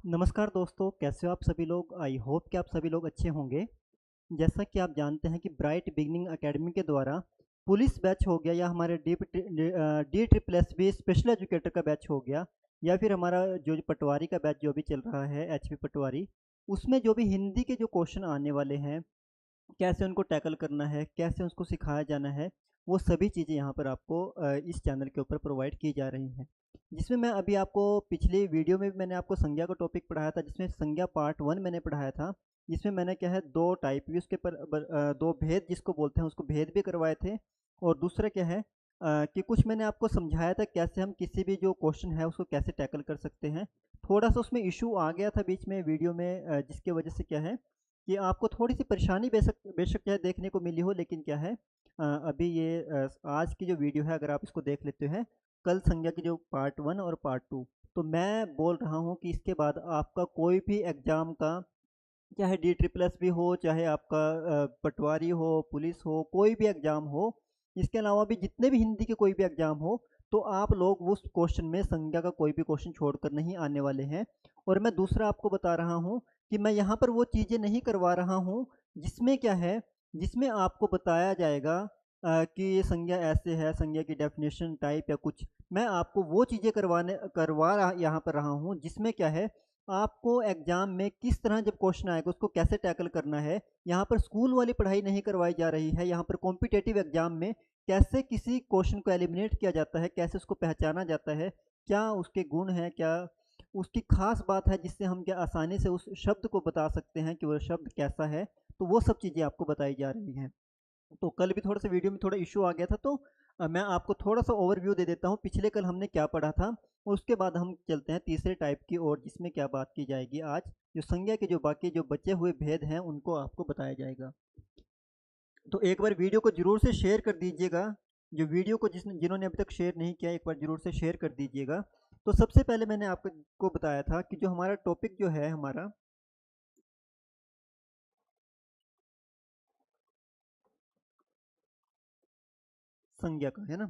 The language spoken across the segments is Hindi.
नमस्कार दोस्तों, कैसे हो आप सभी लोग? आई होप कि आप सभी लोग अच्छे होंगे। जैसा कि आप जानते हैं कि ब्राइट बिगिनिंग अकेडमी के द्वारा पुलिस बैच हो गया या हमारे D triple S B special educator का बैच हो गया या फिर हमारा जो पटवारी का बैच जो भी चल रहा है एच पी पटवारी, उसमें जो भी हिंदी के जो क्वेश्चन आने वाले हैं, कैसे उनको टैकल करना है, कैसे उसको सिखाया जाना है, वो सभी चीज़ें यहाँ पर आपको इस चैनल के ऊपर प्रोवाइड की जा रही हैं। जिसमें मैं अभी आपको पिछली वीडियो में भी मैंने आपको संज्ञा का टॉपिक पढ़ाया था, जिसमें संज्ञा पार्ट 1 मैंने पढ़ाया था, जिसमें मैंने क्या है 2 टाइप भी उसके 2 भेद जिसको बोलते हैं उसको भेद भी करवाए थे। और दूसरा क्या है कि कुछ मैंने आपको समझाया था कैसे हम किसी भी जो क्वेश्चन है उसको कैसे टैकल कर सकते हैं। थोड़ा-सा उसमें इश्यू आ गया था बीच में वीडियो में, जिसकी वजह से क्या है कि आपको थोड़ी-सी परेशानी बेशक बेशक क्या है देखने को मिली हो, लेकिन क्या है अभी ये आज की जो वीडियो है अगर आप इसको देख लेते हैं, कल संज्ञा की जो पार्ट 1 और पार्ट 2, तो मैं बोल रहा हूँ कि इसके बाद आपका कोई भी एग्ज़ाम का, चाहे डी ट्रिपल एस भी हो, चाहे आपका पटवारी हो, पुलिस हो, कोई भी एग्ज़ाम हो, इसके अलावा भी जितने भी हिंदी के कोई भी एग्ज़ाम हो, तो आप लोग उस क्वेश्चन में संज्ञा का कोई भी क्वेश्चन छोड़कर नहीं आने वाले हैं। और मैं दूसरा आपको बता रहा हूँ कि मैं यहाँ पर वो चीज़ें नहीं करवा रहा हूँ, जिसमें क्या है, जिसमें आपको बताया जाएगा कि ये संज्ञा ऐसे है, संज्ञा की डेफिनेशन टाइप या कुछ। मैं आपको वो चीज़ें करवा रहा यहाँ पर रहा हूँ, जिसमें क्या है आपको एग्जाम में किस तरह जब क्वेश्चन आएगा उसको कैसे टैकल करना है। यहाँ पर स्कूल वाली पढ़ाई नहीं करवाई जा रही है, यहाँ पर कॉम्पिटेटिव एग्जाम में कैसे किसी क्वेश्चन को एलिमिनेट किया जाता है, कैसे उसको पहचाना जाता है, क्या उसके गुण हैं, क्या उसकी खास बात है जिससे हम क्या आसानी से उस शब्द को बता सकते हैं कि वो शब्द कैसा है। तो वो सब चीज़ें आपको बताई जा रही हैं। तो कल भी थोड़ा सा वीडियो में थोड़ा इशू आ गया था, तो मैं आपको थोड़ा सा ओवरव्यू दे देता हूँ पिछले कल हमने क्या पढ़ा था। और उसके बाद हम चलते हैं तीसरे टाइप की ओर, जिसमें क्या बात की जाएगी आज, जो संज्ञा के जो बाकी जो बचे हुए भेद हैं उनको आपको बताया जाएगा। तो एक बार वीडियो को जरूर से शेयर कर दीजिएगा। जो वीडियो को जिन्होंने अभी तक शेयर नहीं किया, एक बार जरूर से शेयर कर दीजिएगा। तो सबसे पहले मैंने आपको बताया था कि जो हमारा टॉपिक जो है हमारा संज्ञा का है ना।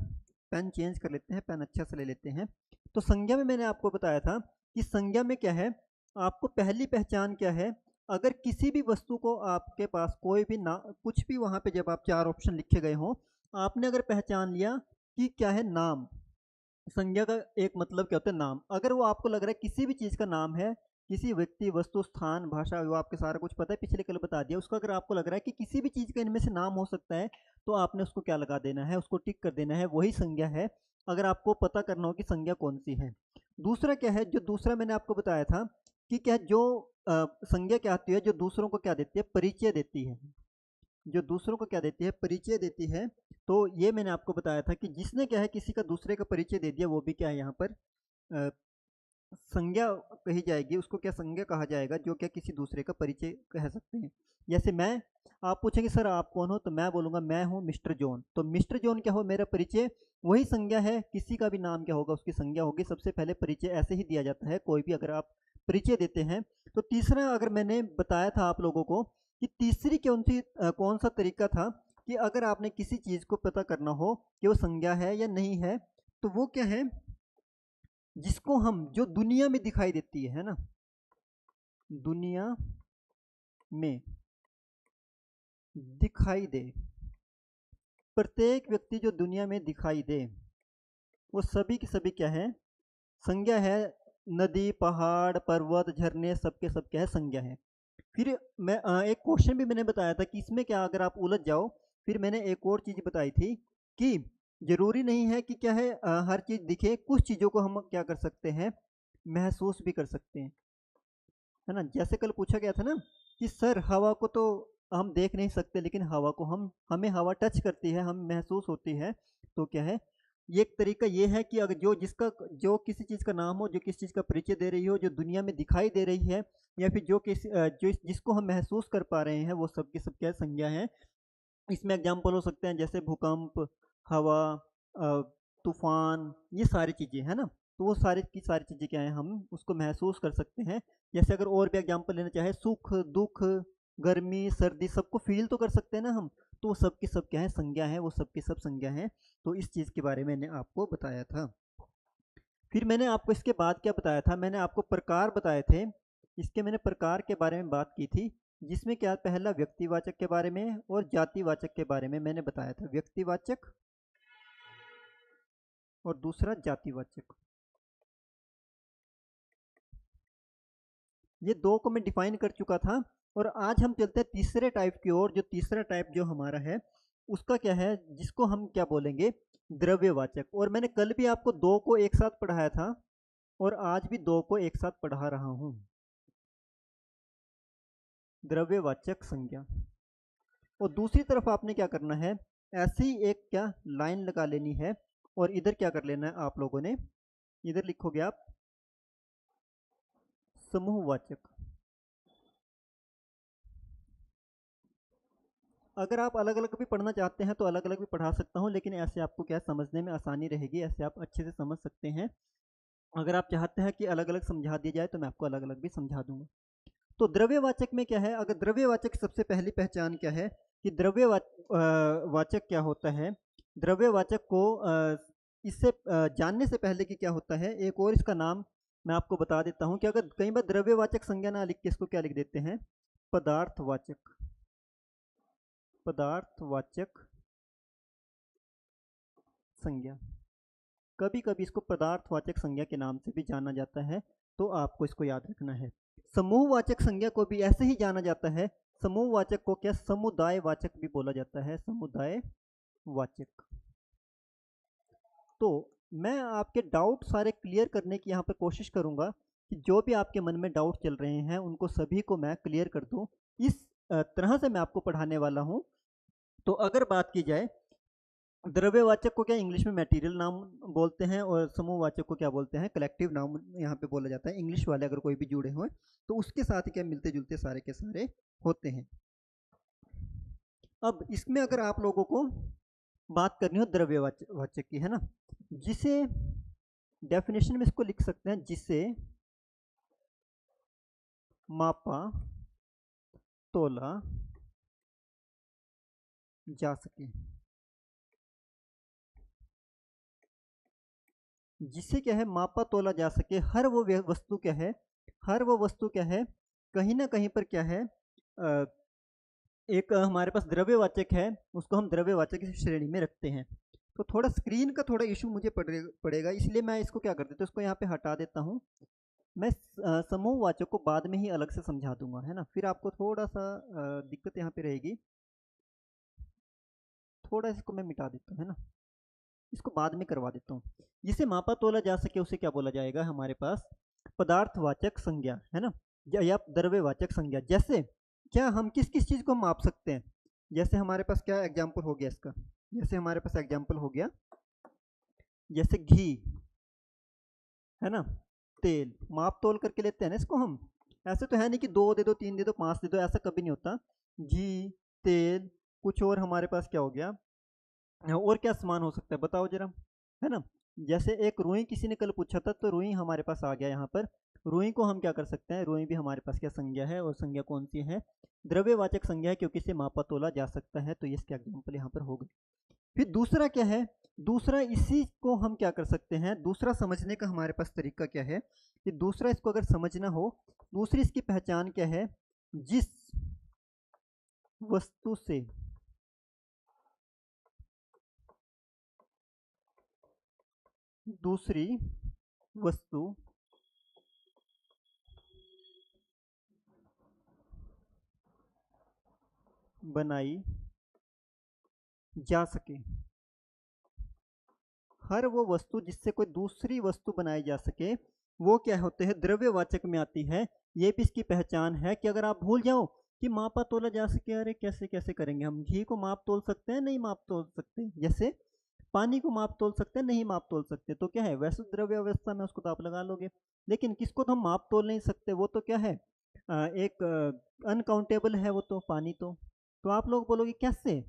पेन चेंज कर लेते हैं, पेन अच्छा से ले लेते हैं। तो संज्ञा में मैंने आपको बताया था कि संज्ञा में क्या है, आपको पहली पहचान क्या है, अगर किसी भी वस्तु को आपके पास कोई भी ना कुछ भी वहां पे जब आप 4 ऑप्शन लिखे गए हों, आपने अगर पहचान लिया कि क्या है नाम। संज्ञा का एक मतलब क्या होता है नाम। अगर वो आपको लग रहा है किसी भी चीज़ का नाम है, किसी व्यक्ति, वस्तु, स्थान, भाषा, वो आपके सारा कुछ पता है, पिछले कल बता दिया उसका, अगर आपको लग रहा है कि किसी भी चीज़ का इनमें से नाम हो सकता है, तो आपने उसको क्या लगा देना है, उसको टिक कर देना है, वही संज्ञा है। अगर आपको पता करना हो कि संज्ञा कौन सी है। दूसरा क्या है, जो दूसरा मैंने आपको बताया था कि क्या जो संज्ञा क्या आती है, जो दूसरों को क्या देती है, परिचय देती है। जो दूसरों को क्या देती है, परिचय देती है। तो ये मैंने आपको बताया था कि जिसने क्या है किसी का दूसरे का परिचय दे दिया, वो भी क्या है यहाँ पर अ, संज्ञा कही जाएगी, उसको क्या संज्ञा कहा जाएगा, जो क्या किसी दूसरे का परिचय कह सकते हैं। जैसे मैं, आप पूछेंगे सर आप कौन हो, तो मैं बोलूँगा मैं हूँ मिस्टर जॉन। तो मिस्टर जॉन क्या हो, मेरा परिचय, वही संज्ञा है। किसी का भी नाम क्या होगा, उसकी संज्ञा होगी। सबसे पहले परिचय ऐसे ही दिया जाता है, कोई भी अगर आप परिचय देते हैं। तो तीसरा अगर मैंने बताया था आप लोगों को कि तीसरी कौन सा तरीका था कि अगर आपने किसी चीज़ को पता करना हो कि वो संज्ञा है या नहीं है, तो वो क्या है, जिसको हम जो दुनिया में दिखाई देती है ना, दुनिया में दिखाई दे, प्रत्येक व्यक्ति जो दुनिया में दिखाई दे, वो सभी की सभी क्या है, संज्ञा है। नदी, पहाड़, पर्वत, झरने, सबके सब क्या है, संज्ञा है। फिर मैं एक क्वेश्चन भी मैंने बताया था कि इसमें क्या अगर आप उलझ जाओ, फिर मैंने एक और चीज़ बताई थी कि जरूरी नहीं है कि क्या है हर चीज़ दिखे, कुछ चीज़ों को हम क्या कर सकते हैं, महसूस भी कर सकते हैं, है ना। जैसे कल पूछा गया था ना कि सर हवा को तो हम देख नहीं सकते, लेकिन हवा को हमें हवा टच करती है, हम महसूस होती है। तो क्या है, ये एक तरीका ये है कि अगर जो किसी चीज़ का नाम हो, जो किसी चीज़ का परिचय दे रही हो, जो दुनिया में दिखाई दे रही है, या फिर जिसको हम महसूस कर पा रहे हैं, वो सब की सब क्या संज्ञा है। इसमें एग्जाम्पल हो सकते हैं जैसे भूकंप, हवा, अ, तूफान, ये सारी चीज़ें है ना। तो वो सारी की सारी चीज़ें क्या है, हम उसको महसूस कर सकते हैं। जैसे अगर और भी एग्जाम्पल लेना चाहे, सुख, दुख, गर्मी, सर्दी, सबको फील तो कर सकते हैं ना हम। तो वो सब की सब क्या है, संज्ञा है, वो सब की सब संज्ञा है। तो इस चीज़ के बारे में मैंने आपको बताया था। फिर मैंने आपको इसके बाद क्या बताया था, मैंने आपको प्रकार बताए थे इसके मैंने प्रकार के बारे में बात की थी, जिसमें क्या पहला व्यक्तिवाचक के बारे में और जातिवाचक के बारे में मैंने बताया था, व्यक्तिवाचक और दूसरा जातिवाचक। ये दो को मैं डिफाइन कर चुका था। और आज हम चलते हैं तीसरे टाइप की ओर। जो तीसरा टाइप जो हमारा है उसका क्या है, जिसको हम क्या बोलेंगे, द्रव्यवाचक। और मैंने कल भी आपको दो को एक साथ पढ़ाया था और आज भी दो को एक साथ पढ़ा रहा हूं, द्रव्यवाचक संज्ञा। और दूसरी तरफ आपने क्या करना है, ऐसी एक क्या लाइन लगा लेनी है और इधर क्या कर लेना है आप लोगों ने, इधर लिखोगे आप समूहवाचक। अगर आप अलग अलग भी पढ़ना चाहते हैं तो अलग अलग भी पढ़ा सकता हूं, लेकिन ऐसे आपको क्या समझने में आसानी रहेगी, ऐसे आप अच्छे से समझ सकते हैं। अगर आप चाहते हैं कि अलग अलग समझा दिया जाए तो मैं आपको अलग अलग भी समझा दूंगा। तो द्रव्यवाचक में क्या है, अगर द्रव्यवाचक सबसे पहली पहचान क्या है कि द्रव्यवाचक क्या होता है। द्रव्यवाचक को इससे जानने से पहले कि क्या होता है, एक और इसका नाम मैं आपको बता देता हूं कि अगर कई बार द्रव्यवाचक संज्ञा ना लिख के इसको क्या लिख देते हैं, पदार्थवाचक। पदार्थवाचक संज्ञा, कभी कभी इसको पदार्थवाचक संज्ञा के नाम से भी जाना जाता है, तो आपको इसको याद रखना है। समूहवाचक संज्ञा को भी ऐसे ही जाना जाता है। समूहवाचक को क्या समुदायवाचक भी बोला जाता है, समुदायवाचक। तो मैं आपके डाउट सारे क्लियर करने की यहाँ पे कोशिश करूंगा कि जो भी आपके मन में डाउट चल रहे हैं उनको सभी को मैं क्लियर कर दूं। इस तरह से मैं आपको पढ़ाने वाला हूं। तो अगर बात की जाए, द्रव्यवाचक को क्या इंग्लिश में मटेरियल नाम बोलते हैं और समूहवाचक को क्या बोलते हैं, कलेक्टिव नाम यहाँ पे बोला जाता है। इंग्लिश वाले अगर कोई भी जुड़े हुए तो उसके साथ क्या मिलते जुलते सारे के सारे होते हैं। अब इसमें अगर आप लोगों को बात करनी हो द्रव्यवाचक की, है ना, जिसे डेफिनेशन में इसको लिख सकते हैं, जिसे मापा तोला जा सके। जिसे क्या है मापा तोला जा सके, हर वो वस्तु क्या है, हर वो वस्तु क्या है, कहीं ना कहीं पर क्या है, एक हमारे पास द्रव्यवाचक है, उसको हम द्रव्यवाचक की श्रेणी में रखते हैं। तो थोड़ा स्क्रीन का थोड़ा इशू मुझे पड़ेगा, इसलिए मैं इसको क्या कर देता हूँ, इसको यहाँ पे हटा देता हूँ। मैं समूहवाचक को बाद में ही अलग से समझा दूंगा, है ना, फिर आपको थोड़ा सा दिक्कत यहाँ पे रहेगी। थोड़ा इसको मैं मिटा देता हूँ, है ना, इसको बाद में करवा देता हूँ। जिसे मापा तोला जा सके उसे क्या बोला जाएगा हमारे पास, पदार्थवाचक संज्ञा, है ना, या द्रव्यवाचक संज्ञा। जैसे क्या हम किस किस चीज़ को माप सकते हैं, जैसे हमारे पास क्या एग्जाम्पल हो गया इसका, जैसे हमारे पास एग्जाम्पल हो गया, जैसे घी, है ना, तेल, माप तोल करके लेते हैं ना इसको हम। ऐसे तो है नहीं कि 2 दे दो, 3 दे दो, 5 दे दो, ऐसा कभी नहीं होता। घी, तेल, कुछ और हमारे पास क्या हो गया, और क्या सामान हो सकता है बताओ जरा, है ना। जैसे एक रुई किसी ने कल पूछा था, तो रुई हमारे पास आ गया यहाँ पर। रुई को हम क्या कर सकते हैं, रुई भी हमारे पास क्या संज्ञा है, और संज्ञा कौन सी है, द्रव्यवाचक संज्ञा है, क्योंकि इसे मापा तोला जा सकता है। तो ये इसके एग्जाम्पल यहाँ पर हो गए। फिर दूसरा क्या है, दूसरा इसी को हम क्या कर सकते हैं, दूसरा समझने का हमारे पास तरीका क्या है कि दूसरा इसको अगर समझना हो, दूसरी इसकी पहचान क्या है, जिस वस्तु से दूसरी वस्तु बनाई जा सके। हर वो वस्तु जिससे कोई दूसरी वस्तु बनाई जा सके वो क्या होते हैं, द्रव्यवाचक में आती है। ये भी इसकी पहचान है कि अगर आप भूल जाओ कि मापा तोला जा सके, अरे कैसे कैसे करेंगे हम, घी को माप तोल सकते हैं, नहीं माप तोल सकते, जैसे पानी को माप तोल सकते हैं, नहीं माप तोल सकते, तो क्या है, वैसे द्रव्य अवस्था में उसको तो आप लगा लोगे। लेकिन किसको तो हम माप तोल नहीं सकते, वो तो क्या है, एक अनकाउंटेबल है वो तो, पानी तो आप लोग बोलोगे कैसे,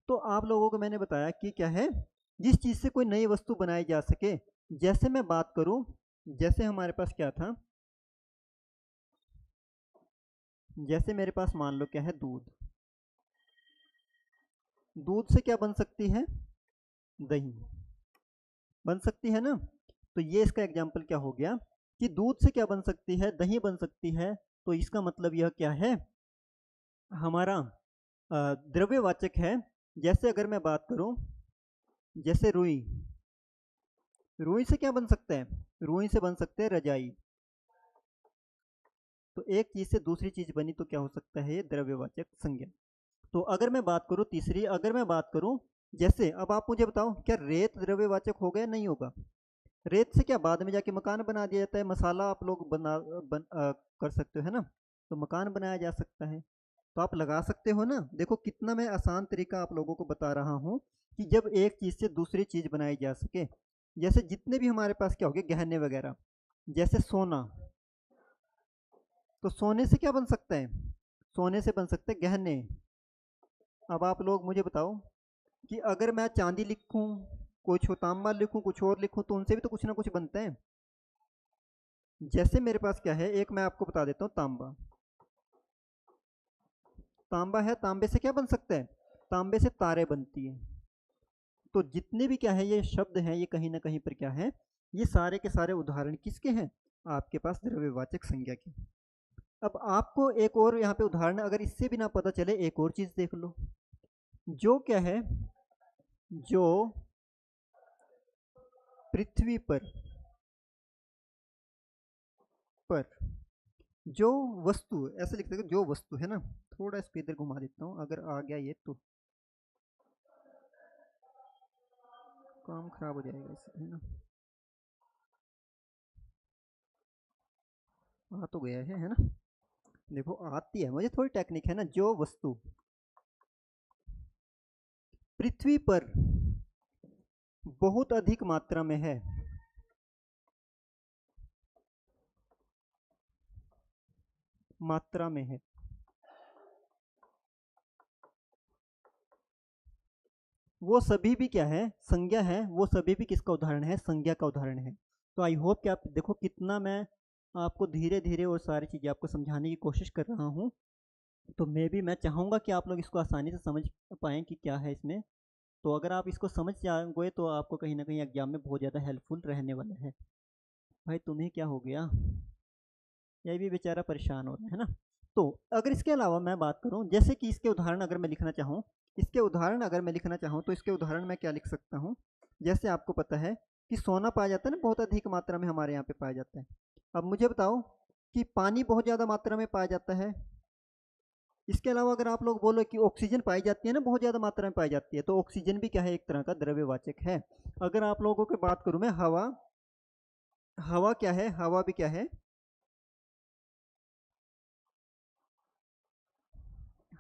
तो आप लोगों को मैंने बताया कि क्या है, जिस चीज़ से कोई नई वस्तु बनाई जा सके। जैसे मैं बात करूं, जैसे हमारे पास क्या था, जैसे मेरे पास मान लो क्या है, दूध, दूध से क्या बन सकती है, दही बन सकती है ना। तो ये इसका एग्जाम्पल क्या हो गया कि दूध से क्या बन सकती है, दही बन सकती है। तो इसका मतलब यह क्या है, हमारा द्रव्यवाचक है। जैसे अगर मैं बात करूं, जैसे रुई, रुई से क्या बन सकता है, रुई से बन सकते हैं रजाई। तो एक चीज से दूसरी चीज बनी तो क्या हो सकता है, ये द्रव्यवाचक संज्ञा। तो अगर मैं बात करूं तीसरी, अगर मैं बात करूं, जैसे अब आप मुझे बताओ क्या रेत द्रव्यवाचक होगा या नहीं होगा। रेत से क्या बाद में जाके मकान बना दिया जाता है, मसाला आप लोग कर सकते हो, है ना। तो मकान बनाया जा सकता है, तो आप लगा सकते हो ना। देखो कितना मैं आसान तरीका आप लोगों को बता रहा हूँ कि जब एक चीज से दूसरी चीज बनाई जा सके। जैसे जितने भी हमारे पास क्या हो गए गहने वगैरह, जैसे सोना, तो सोने से क्या बन सकता है, सोने से बन सकते हैं गहने। अब आप लोग मुझे बताओ कि अगर मैं चांदी लिखूं, कुछ तांबा लिखूं, कुछ और लिखूं, तो उनसे भी तो कुछ ना कुछ बनता है। जैसे मेरे पास क्या है, एक मैं आपको बता देता हूँ, तांबा, तांबा है, तांबे से क्या बन सकता है, तांबे से तारे बनती है। तो जितने भी क्या है ये शब्द हैं, ये कहीं ना कहीं पर क्या है, ये सारे के सारे उदाहरण किसके हैं, आपके पास द्रव्यवाचक संज्ञा के। अब आपको एक और यहाँ पे उदाहरण, अगर इससे भी ना पता चले, एक और चीज देख लो, जो क्या है, जो पृथ्वी पर जो वस्तु, ऐसे लिख सकते हो, जो वस्तु है ना, थोड़ा इस पे इधर घुमा देता हूँ, अगर आ गया ये तो काम खराब हो जाएगा इससे, है ना। आ तो गया है ना। देखो आती है मुझे, थोड़ी टेक्निक है ना। जो वस्तु पृथ्वी पर बहुत अधिक मात्रा में है, मात्रा में है, वो सभी भी क्या है, संज्ञा है। वो सभी भी किसका उदाहरण है, संज्ञा का उदाहरण है। तो आई होप कि आप देखो कितना मैं आपको धीरे धीरे और सारी चीज़ें आपको समझाने की कोशिश कर रहा हूँ। तो मैं चाहूँगा कि आप लोग इसको आसानी से समझ पाएँ कि क्या है इसमें। तो अगर आप इसको समझ जाओगे तो आपको कहीं ना कहीं एग्जाम में बहुत ज़्यादा हेल्पफुल रहने वाला है। भाई तुम्हें क्या हो गया, ये भी बेचारा परेशान हो रहा है ना। तो अगर इसके अलावा मैं बात करूं, जैसे कि इसके उदाहरण अगर मैं लिखना चाहूं, इसके उदाहरण अगर मैं लिखना चाहूं तो इसके उदाहरण मैं क्या लिख सकता हूं। जैसे आपको पता है कि सोना पाया जाता है ना, बहुत अधिक मात्रा में हमारे यहाँ पे पाया जाता है। अब मुझे बताओ कि पानी बहुत ज़्यादा मात्रा में पाया जाता है। इसके अलावा अगर आप लोग बोलो कि ऑक्सीजन पाई जाती है ना, बहुत ज़्यादा मात्रा में पाई जाती है, तो ऑक्सीजन भी क्या है, एक तरह का द्रव्यवाचक है। अगर आप लोगों की बात करूं मैं, हवा, हवा क्या है, हवा भी क्या है,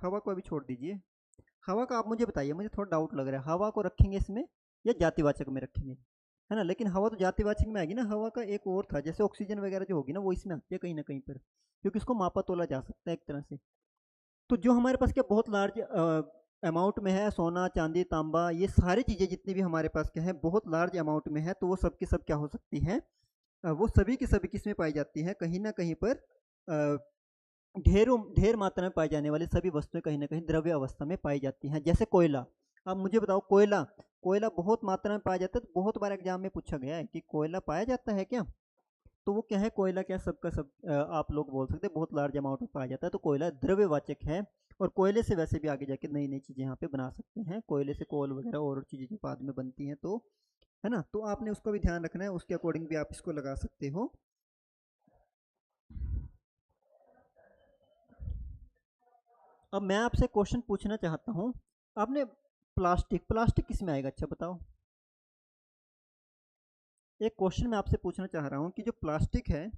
हवा को अभी छोड़ दीजिए। हवा का आप मुझे बताइए, मुझे थोड़ा डाउट लग रहा है, हवा को रखेंगे इसमें या जातिवाचक में रखेंगे, है ना। लेकिन हवा तो जातिवाचक में आएगी ना। हवा का एक और था, जैसे ऑक्सीजन वगैरह जो होगी ना, वो इसमें आती है कहीं ना कहीं पर, क्योंकि इसको मापा तोला जा सकता है एक तरह से। तो जो हमारे पास क्या बहुत लार्ज अमाउंट में है, सोना चांदी तांबा, ये सारी चीज़ें जितनी भी हमारे पास क्या है बहुत लार्ज अमाउंट में है, तो वो सब की सब क्या हो सकती हैं, वो सभी की सभी किस में पाई जाती है, कहीं ना कहीं पर ढेर मात्रा में पाई जाने वाली सभी वस्तुएं कहीं ना कहीं द्रव्य अवस्था में पाई जाती हैं। जैसे कोयला, अब मुझे बताओ कोयला, कोयला बहुत मात्रा में पाया जाता है। तो बहुत बार एग्जाम में पूछा गया है कि कोयला पाया जाता है क्या, तो वो क्या है, कोयला क्या सबका सब आप लोग बोल सकते हैं बहुत लार्ज अमाउंट में पाया जाता है, तो कोयला द्रव्यवाचक है। और कोयले से वैसे भी आगे जाके नई नई चीज़ें यहाँ पे बना सकते हैं, कोयले से कोल वगैरह और चीज़ें जो बाद में बनती हैं, तो है ना। तो आपने उसका भी ध्यान रखना है, उसके अकॉर्डिंग भी आप इसको लगा सकते हो। अब मैं आपसे क्वेश्चन पूछना चाहता हूँ, आपने प्लास्टिक, प्लास्टिक किस में आएगा, अच्छा बताओ। एक क्वेश्चन मैं आपसे पूछना चाह रहा हूँ कि जो प्लास्टिक है,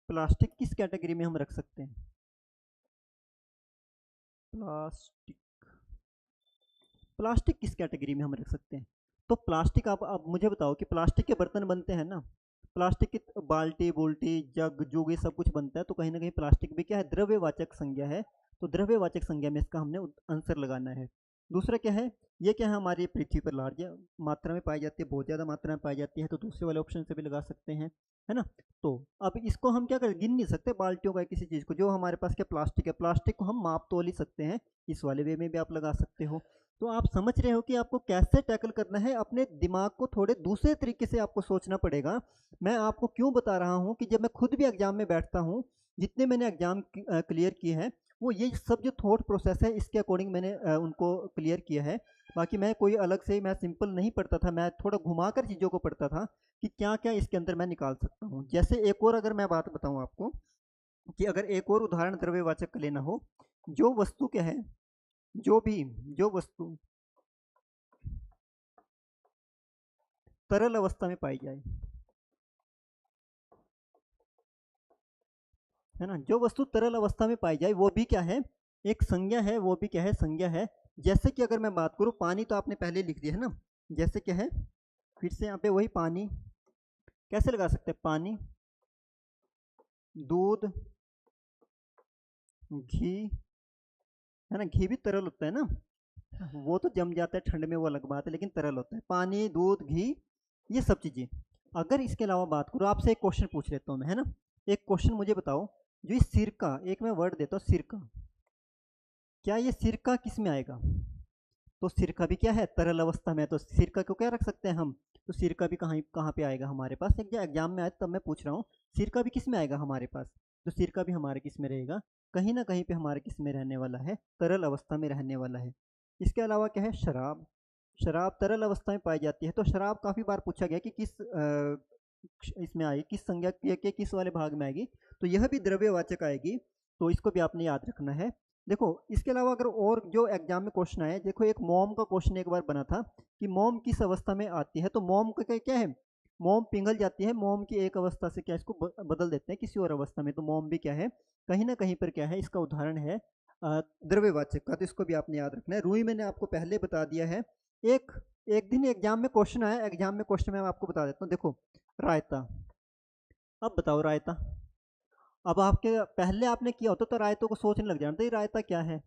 प्लास्टिक किस कैटेगरी में हम रख सकते हैं, प्लास्टिक, प्लास्टिक किस कैटेगरी में हम रख सकते हैं। तो प्लास्टिक, आप मुझे बताओ कि प्लास्टिक के बर्तन बनते हैं ना, प्लास्टिक की बाल्टी बुल्टी जग जुग ये सब कुछ बनता है, तो कहीं ना कहीं प्लास्टिक भी क्या है, द्रव्यवाचक संज्ञा है। तो द्रव्यवाचक संज्ञा में इसका हमने आंसर लगाना है। दूसरा क्या है, ये क्या है, हमारी पृथ्वी पर लार्ज मात्रा में पाई जाती है, बहुत ज़्यादा मात्रा में पाई जाती है, तो दूसरे वाले ऑप्शन से भी लगा सकते हैं, है ना। तो अब इसको हम क्या करें, गिन नहीं सकते बाल्टियों का किसी चीज़ को, जो हमारे पास क्या प्लास्टिक है, प्लास्टिक को हम माप तोल ही सकते हैं, इस वाले वे में भी आप लगा सकते हो। तो आप समझ रहे हो कि आपको कैसे टैकल करना है, अपने दिमाग को थोड़े दूसरे तरीके से आपको सोचना पड़ेगा। मैं आपको क्यों बता रहा हूँ कि जब मैं खुद भी एग्जाम में बैठता हूँ, जितने मैंने एग्जाम क्लियर किए हैं, वो ये सब जो थॉट प्रोसेस है इसके अकॉर्डिंग मैंने उनको क्लियर किया है। बाकी मैं कोई अलग से मैं सिंपल नहीं पढ़ता था, मैं थोड़ा घुमाकर चीज़ों को पढ़ता था कि क्या क्या इसके अंदर मैं निकाल सकता हूँ। जैसे एक और अगर मैं बात बताऊँ आपको, कि अगर एक और उदाहरण द्रव्यवाचक का लेना हो, जो वस्तु क्या है, जो वस्तु तरल अवस्था में पाई जाए, है ना, जो वस्तु तरल अवस्था में पाई जाए वो भी क्या है, एक संज्ञा है, वो भी क्या है, संज्ञा है। जैसे कि अगर मैं बात करूं, पानी तो आपने पहले लिख दिया है ना, जैसे क्या है, फिर से यहाँ पे वही पानी कैसे लगा सकते हैं, पानी, दूध, घी, है ना, घी भी तरल होता है ना, वो तो जम जाता है ठंड में, वो अलग बात है, लेकिन तरल होता है, पानी, दूध, घी, ये सब चीजें। अगर इसके अलावा बात करूँ, आपसे एक क्वेश्चन पूछ लेता हूँ मैं, है ना, एक क्वेश्चन मुझे बताओ, जो ये सिरका, एक मैं वर्ड देता हूँ सिरका, क्या ये सिरका किस में आएगा, तो सिरका भी क्या है, तरल अवस्था में है, तो सिरका को क्या रख सकते हैं हम, तो सिरका भी कहाँ कहाँ पे आएगा हमारे पास, एक एग्जाम में आए तब मैं पूछ रहा हूँ, सिरका भी किस में आएगा हमारे पास, तो सिरका भी हमारे किस में रहेगा, कहीं ना कहीं पे हमारे किस में रहने वाला है, तरल अवस्था में रहने वाला है। इसके अलावा क्या है, शराब, शराब तरल अवस्था में पाई जाती है, तो शराब काफ़ी बार पूछा गया कि किस इसमें आएगी, किस संज्ञा के किस वाले भाग में आएगी, तो यह भी द्रव्यवाचक आएगी, तो इसको भी आपने याद रखना है। देखो इसके अलावा अगर और जो एग्जाम में क्वेश्चन आए, देखो एक मोम का क्वेश्चन एक बार बना था कि मोम किस अवस्था में आती है, तो मोम का क्या है, मोम पिघल जाती है, मोम की एक अवस्था से क्या इसको बदल देते हैं किसी और अवस्था में, तो मोम भी क्या है, कहीं ना कहीं पर क्या है, इसका उदाहरण है द्रव्यवाचक का, तो इसको भी आपने याद रखना है। रूई मैंने आपको पहले बता दिया है। एक एक दिन एग्जाम में क्वेश्चन आया, एग्जाम में क्वेश्चन मैं आपको बता देता हूँ, देखो रायता, अब बताओ रायता, अब आपके पहले आपने किया होता तो रायतों को सोचने लग जाना था ये रायता क्या है,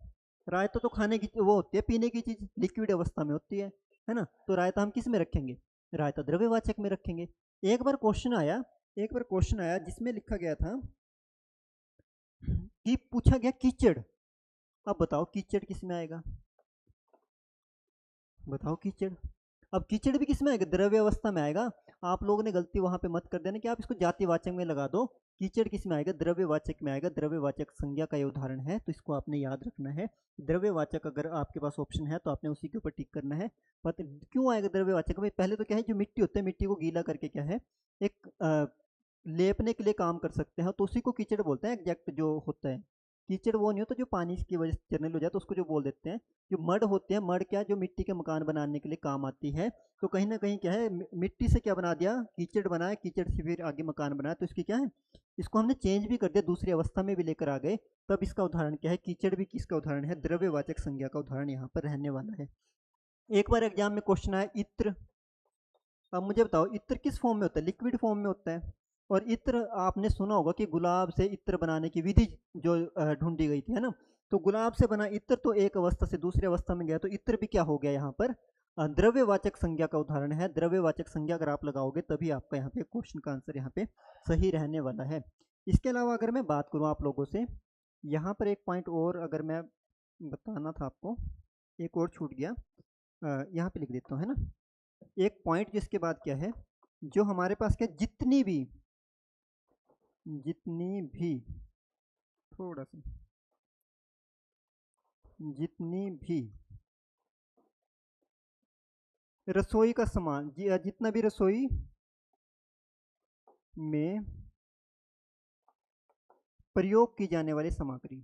रायता तो खाने की वो होती है, पीने की चीज, लिक्विड अवस्था में होती है ना, तो रायता हम किस में रखेंगे, रायता द्रव्यवाचक में रखेंगे। एक बार क्वेश्चन आया, एक बार क्वेश्चन आया जिसमें लिखा गया था कि पूछा गया कीचड़, अब बताओ कीचड़ किस में आएगा, बताओ कीचड़, अब कीचड़ भी किस में आएगा, द्रव्य अवस्था में आएगा। आप लोगों ने गलती वहां पे मत कर देना कि आप इसको जातिवाचक में लगा दो, कीचड़ किस में आएगा, द्रव्यवाचक में आएगा, द्रव्यवाचक संज्ञा का ये उदाहरण है, तो इसको आपने याद रखना है। द्रव्यवाचक अगर आपके पास ऑप्शन है तो आपने उसी के ऊपर टिक करना है। पता क्यों आएगा द्रव्यवाचक, भाई पहले तो क्या है, जो मिट्टी होता है, मिट्टी को गीला करके क्या है, एक लेपने के लिए काम कर सकते हैं, तो उसी को कीचड़ बोलते हैं, एग्जैक्ट जो होता है। कीचड़ वो नहीं होता जो पानी की वजह से जर्नल हो जाता है, उसको जो बोल देते हैं। जो मड होते हैं, मड क्या, जो मिट्टी के मकान बनाने के लिए काम आती है, तो कहीं ना कहीं क्या है, मिट्टी से क्या बना दिया, कीचड़ बनाया, कीचड़ से फिर आगे मकान बनाया, तो इसकी क्या है, इसको हमने चेंज भी कर दिया, दूसरी अवस्था में भी लेकर आ गए, तब इसका उदाहरण क्या है, कीचड़ भी किसका उदाहरण है, द्रव्यवाचक संज्ञा का उदाहरण यहाँ पर रहने वाला है। एक बार एग्जाम में क्वेश्चन आया इत्र, अब मुझे बताओ इत्र किस फॉर्म में होता है, लिक्विड फॉर्म में होता है, और इत्र आपने सुना होगा कि गुलाब से इत्र बनाने की विधि जो ढूंढी गई थी, है ना, तो गुलाब से बना इत्र तो एक अवस्था से दूसरी अवस्था में गया, तो इत्र भी क्या हो गया यहाँ पर, द्रव्यवाचक संज्ञा का उदाहरण है। द्रव्यवाचक संज्ञा अगर आप लगाओगे तभी आपका यहाँ पे क्वेश्चन का आंसर यहाँ पे सही रहने वाला है। इसके अलावा अगर मैं बात करूँ आप लोगों से, यहाँ पर एक पॉइंट और अगर मैं बताना था आपको, एक और छूट गया, यहाँ पे लिख देता हूँ, है ना, एक पॉइंट जिसके बाद क्या है, जो हमारे पास क्या, जितनी भी थोड़ा सा, जितनी भी रसोई का सामान, जितना भी रसोई में प्रयोग की जाने वाली सामग्री,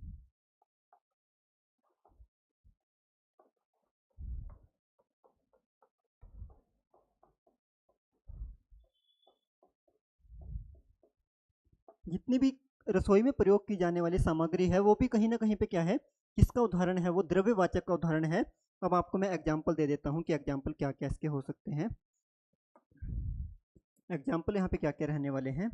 जितनी भी रसोई में प्रयोग की जाने वाली सामग्री है, वो भी कहीं ना कहीं पे क्या है, किसका उदाहरण है, वो द्रव्यवाचक का उदाहरण है। अब आपको मैं एग्जाम्पल दे देता हूँ कि एग्जाम्पल क्या क्या इसके हो सकते हैं। एग्जाम्पल यहाँ पे क्या क्या रहने वाले हैं,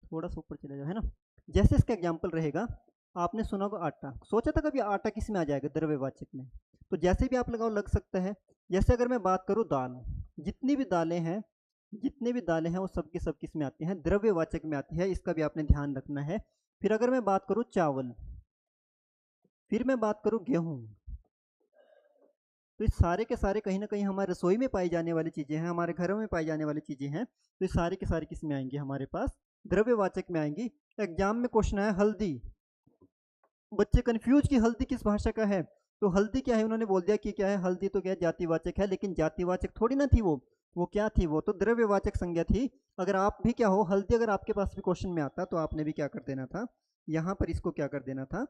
थोड़ा सा ऊपर चले जाओ, है ना, जैसे इसका एग्जाम्पल रहेगा, आपने सुना होगा आटा, सोचा था कभी आटा किस में आ जाएगा, द्रव्यवाचक में, तो जैसे भी आप लगाओ लग सकता है। जैसे अगर मैं बात करूँ दाल, जितनी भी दालें हैं, जितने भी दालें हैं वो सब की सब किस में आती हैं, द्रव्यवाचक में आती है, इसका भी आपने ध्यान रखना है। फिर अगर मैं बात करूँ चावल, फिर मैं बात करूँ गेहूँ, तो ये सारे के सारे कहीं ना कहीं हमारे रसोई में पाई जाने वाली चीज़ें हैं, हमारे घरों में पाई जाने वाली चीज़ें हैं। तो ये सारे के सारे किस में आएंगे, हमारे पास द्रव्यवाचक में आएंगी। एग्जाम में क्वेश्चन है हल्दी, बच्चे कंफ्यूज कि हल्दी किस भाषा का है। तो हल्दी क्या है, उन्होंने बोल दिया कि क्या है, हल्दी तो क्या है, जातिवाचक है, लेकिन जातिवाचक थोड़ी ना थी वो क्या थी, वो तो द्रव्यवाचक संज्ञा थी। अगर आप भी क्या हो, हल्दी अगर आपके पास भी क्वेश्चन में आता तो आपने भी क्या कर देना था, यहाँ पर इसको क्या कर देना था,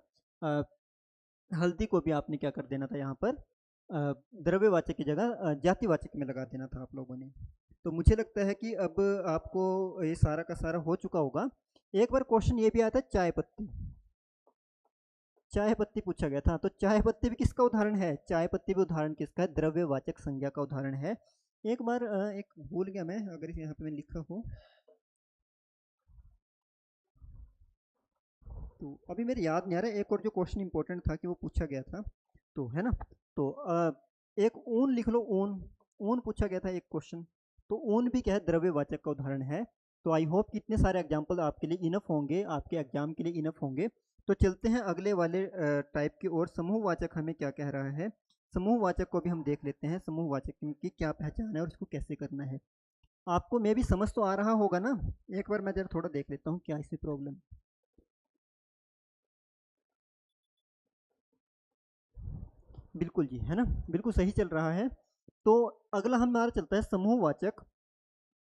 हल्दी को भी आपने क्या कर देना था, यहाँ पर द्रव्यवाचक की जगह जातिवाचक में लगा देना था आप लोगों ने। तो मुझे लगता है कि अब आपको ये सारा का सारा हो चुका होगा। एक बार क्वेश्चन ये भी आया था, चाय पत्ती, चाय पत्ती पूछा गया था। तो चाय पत्ती भी किसका उदाहरण है, चाय पत्ती भी उदाहरण किसका है, द्रव्यवाचक संज्ञा का उदाहरण है। एक बार एक भूल गया मैं, अगर यहाँ पे मैं लिखा हो तो अभी मेरे याद नहीं आ रहा। एक और जो क्वेश्चन इंपॉर्टेंट था कि वो पूछा गया था, तो है ना, तो एक ऊन लिख लो, ऊन, ऊन पूछा गया था एक क्वेश्चन। तो ऊन भी क्या है, द्रव्यवाचक का उदाहरण है। तो आई होप कि इतने सारे एग्जाम्पल आपके लिए इनफ होंगे, आपके एग्जाम के लिए इनफ होंगे। तो चलते हैं अगले वाले टाइप की ओर। समूहवाचक हमें क्या कह रहा है, समूहवाचक को भी हम देख लेते हैं, समूहवाचक की क्या पहचान है और इसको कैसे करना है। आपको मे भी समझ तो आ रहा होगा ना, एक बार मैं जरा थोड़ा देख लेता हूँ क्या इसमें प्रॉब्लम। बिल्कुल जी, है ना, बिल्कुल सही चल रहा है। तो अगला हमारा चलता है समूहवाचक।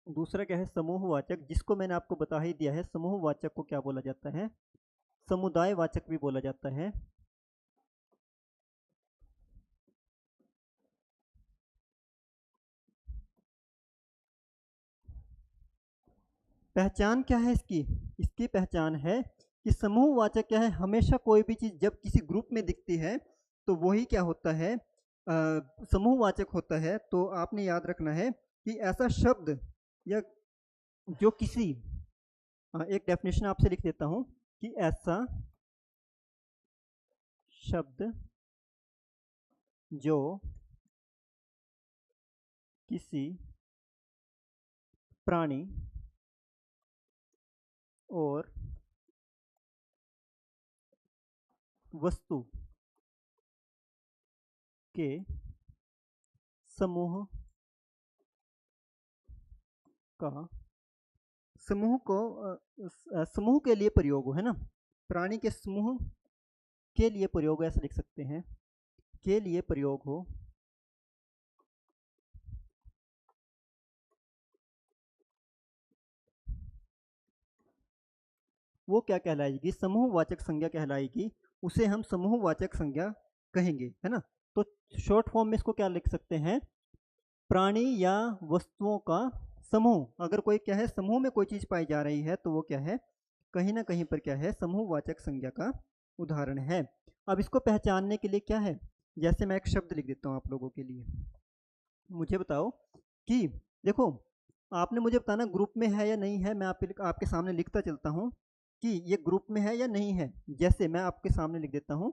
दूसरा क्या है, समूहवाचक, जिसको मैंने आपको बता ही दिया है। समूहवाचक को क्या बोला जाता है, समुदायवाचक भी बोला जाता है। पहचान क्या है इसकी, इसकी पहचान है कि समूहवाचक क्या है, हमेशा कोई भी चीज़ जब किसी ग्रुप में दिखती है तो वही क्या होता है, समूहवाचक होता है। तो आपने याद रखना है कि ऐसा शब्द या जो किसी, एक डेफिनेशन आपसे लिख देता हूं कि ऐसा शब्द जो किसी प्राणी और वस्तु के समूह का, समूह को समूह के लिए प्रयोग हो, है ना, प्राणी के समूह के लिए प्रयोग, ऐसे लिख सकते हैं, के लिए प्रयोग हो, वो क्या कहलाएगी, समूहवाचक संज्ञा कहलाएगी। उसे हम समूहवाचक संज्ञा कहेंगे, है ना। तो शॉर्ट फॉर्म में इसको क्या लिख सकते हैं, प्राणी या वस्तुओं का समूह। अगर कोई क्या है, समूह में कोई चीज पाई जा रही है तो वो क्या है, कहीं ना कहीं पर क्या है, समूहवाचक संज्ञा का उदाहरण है। अब इसको पहचानने के लिए क्या है, जैसे मैं एक शब्द लिख देता हूँ आप लोगों के लिए। मुझे बताओ कि देखो, आपने मुझे बताना ग्रुप में है या नहीं है। मैं आपके सामने लिखता चलता हूँ कि ये ग्रुप में है या नहीं है। जैसे मैं आपके सामने लिख देता हूँ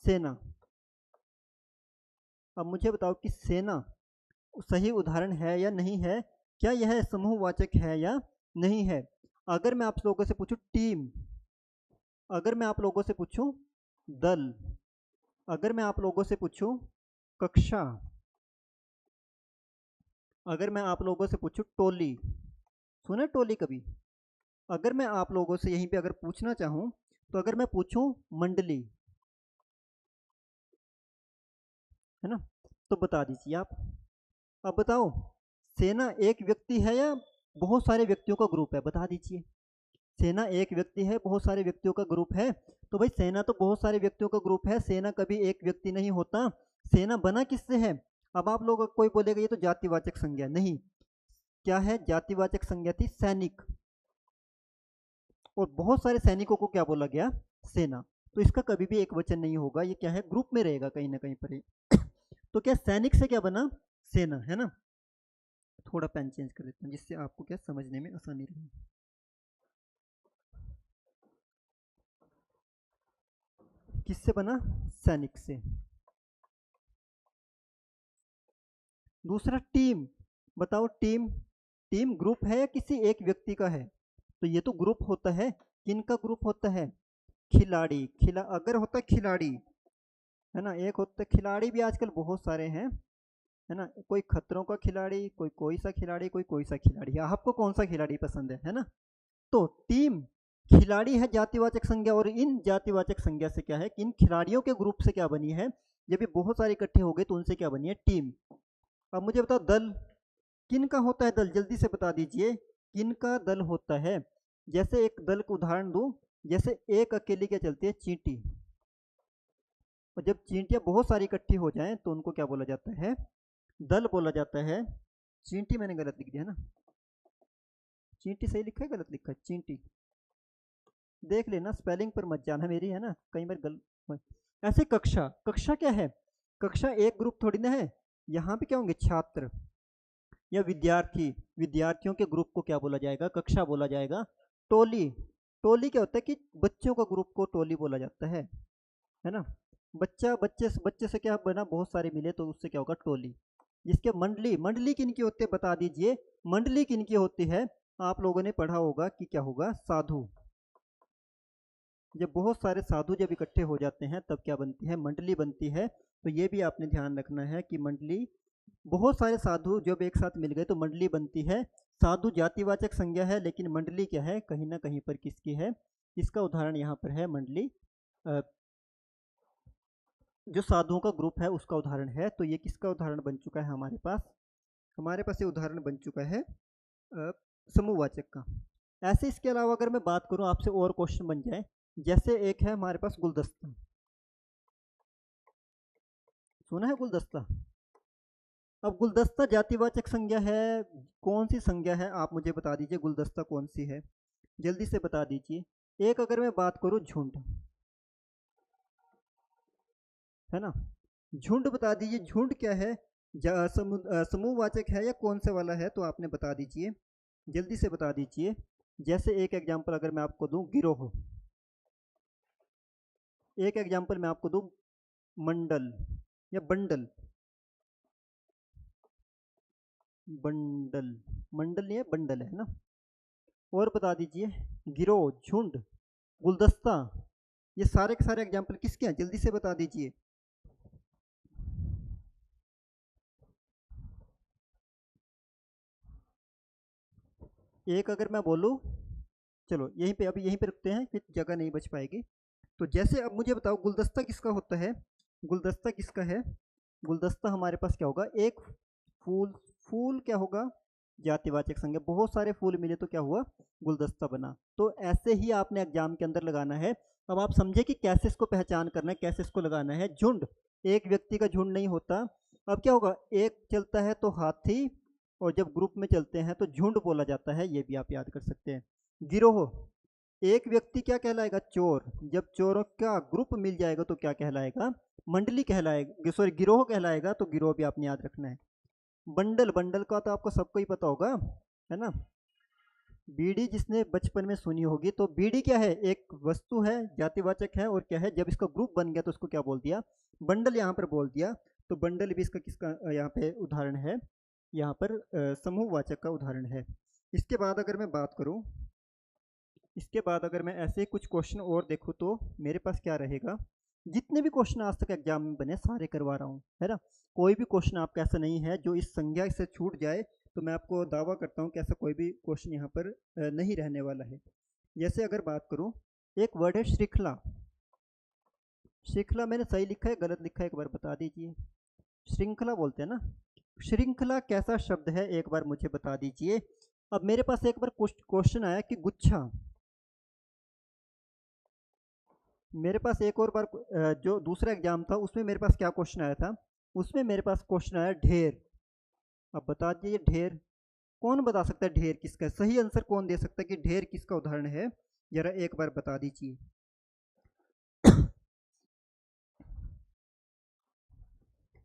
सेना। अब मुझे बताओ कि सेना सही उदाहरण है या नहीं है, क्या यह समूहवाचक है या नहीं है। अगर मैं आप लोगों से पूछूं टीम, अगर मैं आप लोगों से पूछूं दल, अगर मैं आप लोगों से पूछूं कक्षा, अगर मैं आप लोगों से पूछूं टोली, सुना टोली कभी। अगर मैं आप लोगों से यहीं पे अगर पूछना चाहूं, तो अगर मैं पूछूं मंडली, है ना, तो बता दीजिए आप। अब बताओ, सेना एक व्यक्ति है या बहुत सारे व्यक्तियों का ग्रुप है, बता दीजिए। सेना एक व्यक्ति है, बहुत सारे व्यक्तियों का ग्रुप है। तो भाई सेना तो बहुत सारे व्यक्तियों का ग्रुप है, सेना कभी एक व्यक्ति नहीं होता। सेना बना किससे है। अब आप लोग कोई बोलेगा ये तो जातिवाचक संज्ञा, नहीं, क्या है, जातिवाचक संज्ञा थी सैनिक, और बहुत सारे सैनिकों को क्या बोला गया, सेना। तो इसका कभी भी एक वचन नहीं होगा, ये क्या है, ग्रुप में रहेगा कहीं ना कहीं पर। तो क्या सैनिक से क्या बना, सेना, है ना। थोड़ा पेन चेंज कर देता हूँ जिससे आपको क्या समझने में आसानी रहे। किससे बना, सैनिक से। दूसरा टीम, बताओ टीम, टीम ग्रुप है या किसी एक व्यक्ति का है। तो ये तो ग्रुप होता है, किन का ग्रुप होता है, खिलाड़ी, अगर होता खिलाड़ी, है ना। एक होता है खिलाड़ी भी आजकल बहुत सारे हैं, है ना। कोई खतरों का खिलाड़ी, कोई कोई सा खिलाड़ी, कोई कोई सा खिलाड़ी। आपको कौन सा खिलाड़ी पसंद है ना। तो टीम खिलाड़ी है जातिवाचक संज्ञा, और इन जातिवाचक संज्ञा से क्या है कि इन खिलाड़ियों के ग्रुप से क्या बनी है, जब ये बहुत सारे इकट्ठे हो गए तो उनसे क्या बनी है, टीम। अब मुझे बताओ दल किन का होता है, दल जल्दी से बता दीजिए किन का दल होता है। जैसे एक दल का उदाहरण दूं, जैसे एक अकेली क्या चलती है, चींटी। और जब चींटियां बहुत सारी इकट्ठी हो जाएं तो उनको क्या बोला जाता है, दल बोला जाता है। चींटी मैंने गलत लिख दिया है ना, चींटी सही लिखा है गलत लिखा है, चींटी। देख लेना, स्पेलिंग पर मत जाना मेरी, है ना, कई बार गलत। ऐसे कक्षा, कक्षा क्या है, कक्षा एक ग्रुप थोड़ी ना है। यहाँ पे क्या होंगे, छात्र या विद्यार्थी, विद्यार्थियों के ग्रुप को क्या बोला जाएगा, कक्षा बोला जाएगा। टोली, टोली क्या होता है कि बच्चों का ग्रुप को टोली बोला जाता है ना। बच्चा बच्चे से क्या बना, बहुत सारे मिले तो उससे क्या होगा, टोली। जिसके मंडली, मंडली किनकी होती है बता दीजिए, मंडली किनकी होती है। आप लोगों ने पढ़ा होगा कि क्या होगा, साधु। जब बहुत सारे साधु जब इकट्ठे हो जाते हैं तब क्या बनती है, मंडली बनती है। तो ये भी आपने ध्यान रखना है कि मंडली, बहुत सारे साधु जब एक साथ मिल गए तो मंडली बनती है। साधु जातिवाचक संज्ञा है, लेकिन मंडली क्या है, कहीं ना कहीं पर किसकी है। इसका उदाहरण यहाँ पर है मंडली, जो साधुओं का ग्रुप है उसका उदाहरण है। तो ये किसका उदाहरण बन चुका है हमारे पास ये उदाहरण बन चुका है समूहवाचक का। ऐसे इसके अलावा अगर मैं बात करूं आपसे और क्वेश्चन बन जाए, जैसे एक है हमारे पास गुलदस्ता, सुना है गुलदस्ता। अब गुलदस्ता जातिवाचक संज्ञा है, कौन सी संज्ञा है आप मुझे बता दीजिए, गुलदस्ता कौन सी है, जल्दी से बता दीजिए। एक अगर मैं बात करूं झुंड, है ना, झुंड बता दीजिए, झुंड क्या है, समूहवाचक है या कौन से वाला है, तो आपने बता दीजिए, जल्दी से बता दीजिए। जैसे एक एग्जांपल अगर मैं आपको दूं, गिरोह। एक एग्जांपल मैं आपको दूं, मंडल या बंडल, बंडल, मंडल नहीं है, बंडल है ना। और बता दीजिए, गिरोह, झुंड, गुलदस्ता, ये सारे के सारे एग्जांपल किसके हैं, जल्दी से बता दीजिए। एक अगर मैं बोलूं, चलो यहीं पे, अभी यहीं पे रुकते हैं, फिर जगह नहीं बच पाएगी। तो जैसे अब मुझे बताओ गुलदस्ता किसका होता है, गुलदस्ता किसका है, गुलदस्ता हमारे पास क्या होगा, एक फूल, फूल क्या होगा, जातिवाचक संज्ञा, बहुत सारे फूल मिले तो क्या हुआ, गुलदस्ता बना। तो ऐसे ही आपने एग्जाम के अंदर लगाना है। अब आप समझे कि कैसे इसको पहचान करना है, कैसे इसको लगाना है। झुंड, एक व्यक्ति का झुंड नहीं होता। अब क्या होगा, एक चलता है तो हाथी, और जब ग्रुप में चलते हैं तो झुंड बोला जाता है, ये भी आप याद कर सकते हैं। गिरोह, एक व्यक्ति क्या कहलाएगा, चोर। जब चोरों का ग्रुप मिल जाएगा तो क्या कहलाएगा, मंडली कहलाएगा, सॉरी गिरोह कहलाएगा। तो गिरोह भी आपने याद रखना है। बंडल, बंडल का तो आपको सबको ही पता होगा, है ना। बीड़ी जिसने बचपन में सुनी होगी, तो बीड़ी क्या है, एक वस्तु है, जातिवाचक है, और क्या है, जब इसका ग्रुप बन गया तो उसको क्या बोल दिया, बंडल यहाँ पर बोल दिया। तो बंडल भी इसका किसका यहाँ पे उदाहरण है, यहाँ पर समूहवाचक का उदाहरण है। इसके बाद अगर मैं बात करूँ, इसके बाद अगर मैं ऐसे कुछ क्वेश्चन और देखूँ तो मेरे पास क्या रहेगा, जितने भी क्वेश्चन आज तक एग्जाम में बने सारे करवा रहा हूँ, है ना। कोई भी क्वेश्चन आपका ऐसा नहीं है जो इस संज्ञा से छूट जाए। तो मैं आपको दावा करता हूँ कि ऐसा कोई भी क्वेश्चन यहाँ पर नहीं रहने वाला है। जैसे अगर बात करूँ, एक वर्ड है श्रृंखला। श्रृंखला मैंने सही लिखा है गलत लिखा है, एक बार बता दीजिए। श्रृंखला बोलते हैं ना, श्रृंखला कैसा शब्द है, एक बार मुझे बता दीजिए। अब मेरे पास एक बार क्वेश्चन आया कि गुच्छा, मेरे पास एक और बार जो दूसरा एग्जाम था उसमें मेरे पास क्या क्वेश्चन आया था, उसमें मेरे पास क्वेश्चन आया ढेर। अब बता दीजिए ढेर, कौन बता सकता है ढेर किसका, सही आंसर कौन दे सकता है कि ढेर किसका उदाहरण है, जरा एक बार बता दीजिए।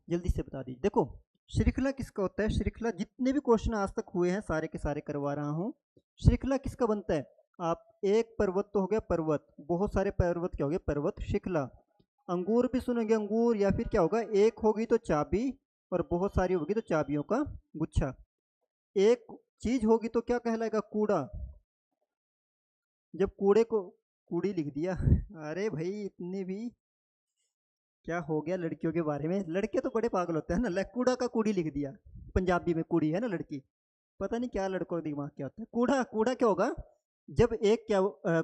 जल्दी से बता दीजिए। देखो, श्रृंखला किसका होता है, श्रृंखला जितने भी क्वेश्चन आज तक हुए हैं सारे के सारे करवा रहा हूँ। श्रृंखला किसका बनता है, आप एक पर्वत तो हो गया पर्वत, बहुत सारे पर्वत क्या हो गए, पर्वत श्रृंखला। अंगूर भी सुनेंगे, अंगूर, या फिर क्या होगा, एक होगी तो चाबी, और बहुत सारी होगी तो चाबियों का गुच्छा। एक चीज होगी तो क्या कहलाएगा, कूड़ा। जब कूड़े को कूड़ी लिख दिया, अरे भाई इतनी भी क्या हो गया लड़कियों के बारे में? लड़के तो बड़े पागल होते हैं ना, कूड़ा का कूड़ी लिख दिया। पंजाबी में कूड़ी है ना लड़की। पता नहीं क्या लड़कों का दिमाग क्या होता है। कूड़ा कूड़ा क्या होगा? जब एक क्या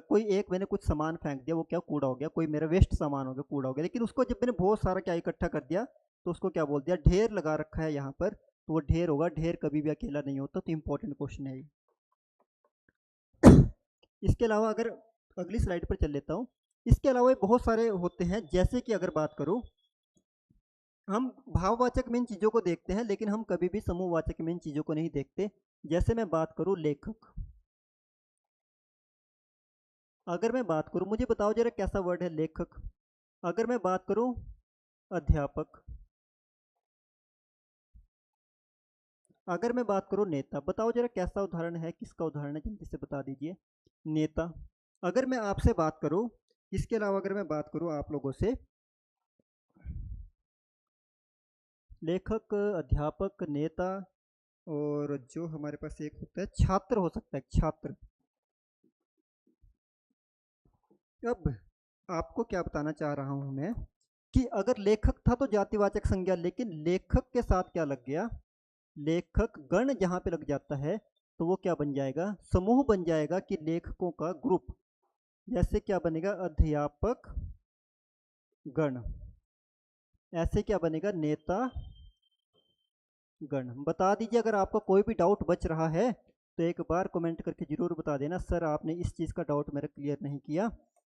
कोई एक मैंने कुछ सामान फेंक दिया, वो क्या कूड़ा हो गया, कोई मेरा वेस्ट सामान हो गया कूड़ा हो गया। लेकिन उसको जब मैंने बहुत सारा क्या इकट्ठा कर दिया, तो उसको क्या बोल दिया, ढेर लगा रखा है यहाँ पर, तो वो ढेर होगा। ढेर कभी भी अकेला नहीं होता। तो इंपॉर्टेंट क्वेश्चन है ये। इसके अलावा अगर अगली स्लाइड पर चल लेता हूँ, इसके अलावा बहुत सारे होते हैं। जैसे कि अगर बात करूँ, हम भाववाचक में इन चीज़ों को देखते हैं, लेकिन हम कभी भी समूहवाचक में इन चीज़ों को नहीं देखते। जैसे मैं बात करूँ लेखक, अगर मैं बात करूँ, मुझे बताओ जरा कैसा वर्ड है लेखक। अगर मैं बात करूँ अध्यापक, अगर मैं बात करूँ नेता, बताओ जरा कैसा उदाहरण है, किसका उदाहरण है, जल्दी से बता दीजिए। नेता। अगर मैं आपसे बात करूँ, इसके अलावा अगर मैं बात करूँ आप लोगों से, लेखक, अध्यापक, नेता, और जो हमारे पास एक होता है छात्र, हो सकता है छात्र। अब आपको क्या बताना चाह रहा हूं मैं, कि अगर लेखक था तो जातिवाचक संज्ञा, लेकिन लेखक के साथ क्या लग गया, लेखक गण जहां पे लग जाता है, तो वो क्या बन जाएगा, समूह बन जाएगा, कि लेखकों का ग्रुप। जैसे क्या बनेगा, अध्यापक गण। ऐसे क्या बनेगा, नेता गण। बता दीजिए अगर आपका कोई भी डाउट बच रहा है, तो एक बार कमेंट करके जरूर बता देना, सर आपने इस चीज़ का डाउट मेरा क्लियर नहीं किया,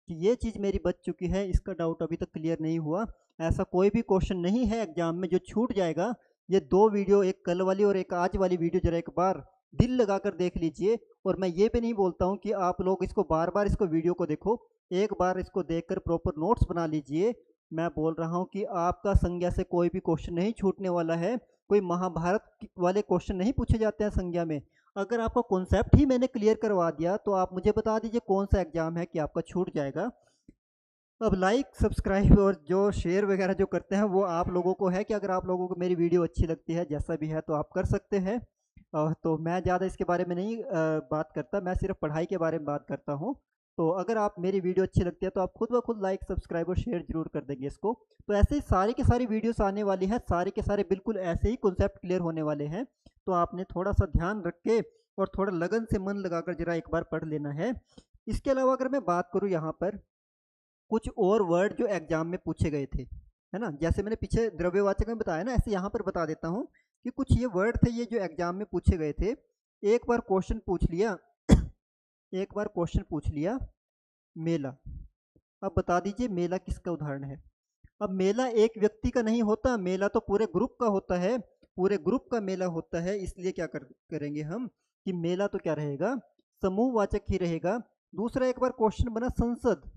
कि ये चीज़ मेरी बच चुकी है, इसका डाउट अभी तक क्लियर नहीं हुआ। ऐसा कोई भी क्वेश्चन नहीं है एग्जाम में जो छूट जाएगा। ये दो वीडियो, एक कल वाली और एक आज वाली वीडियो, जरा एक बार दिल लगाकर देख लीजिए। और मैं ये भी नहीं बोलता हूँ कि आप लोग इसको बार बार इसको वीडियो को देखो, एक बार इसको देखकर प्रॉपर नोट्स बना लीजिए। मैं बोल रहा हूँ कि आपका संज्ञा से कोई भी क्वेश्चन नहीं छूटने वाला है। कोई महाभारत वाले क्वेश्चन नहीं पूछे जाते हैं संज्ञा में। अगर आपका कॉन्सेप्ट ही मैंने क्लियर करवा दिया, तो आप मुझे बता दीजिए कौन सा एग्जाम है कि आपका छूट जाएगा। अब लाइक, सब्सक्राइब और जो शेयर वगैरह जो करते हैं, वो आप लोगों को है, कि अगर आप लोगों को मेरी वीडियो अच्छी लगती है, जैसा भी है, तो आप कर सकते हैं। तो मैं ज़्यादा इसके बारे में नहीं बात करता, मैं सिर्फ पढ़ाई के बारे में बात करता हूँ। तो अगर आप मेरी वीडियो अच्छी लगती है, तो आप खुद ब खुद लाइक, सब्सक्राइब और शेयर जरूर कर देंगे इसको। तो ऐसे ही सारी की सारी वीडियोस आने वाली हैं, सारे के सारे बिल्कुल ऐसे ही कॉन्सेप्ट क्लियर होने वाले हैं। तो आपने थोड़ा सा ध्यान रख के और थोड़ा लगन से मन लगाकर जरा एक बार पढ़ लेना है। इसके अलावा अगर मैं बात करूँ यहाँ पर, कुछ और वर्ड जो एग्जाम में पूछे गए थे, है ना, जैसे मैंने पीछे द्रव्यवाचक में बताया ना, ऐसे यहाँ पर बता देता हूँ कि कुछ ये वर्ड थे, ये जो एग्जाम में पूछे गए थे। एक बार क्वेश्चन पूछ लिया एक बार क्वेश्चन पूछ लिया, मेला। अब बता दीजिए मेला किसका उदाहरण है। अब मेला एक व्यक्ति का नहीं होता, मेला तो पूरे ग्रुप का होता है, पूरे ग्रुप का मेला होता है। इसलिए क्या करेंगे हम, कि मेला तो क्या रहेगा, समूहवाचक ही रहेगा। दूसरा एक बार क्वेश्चन बना संसद।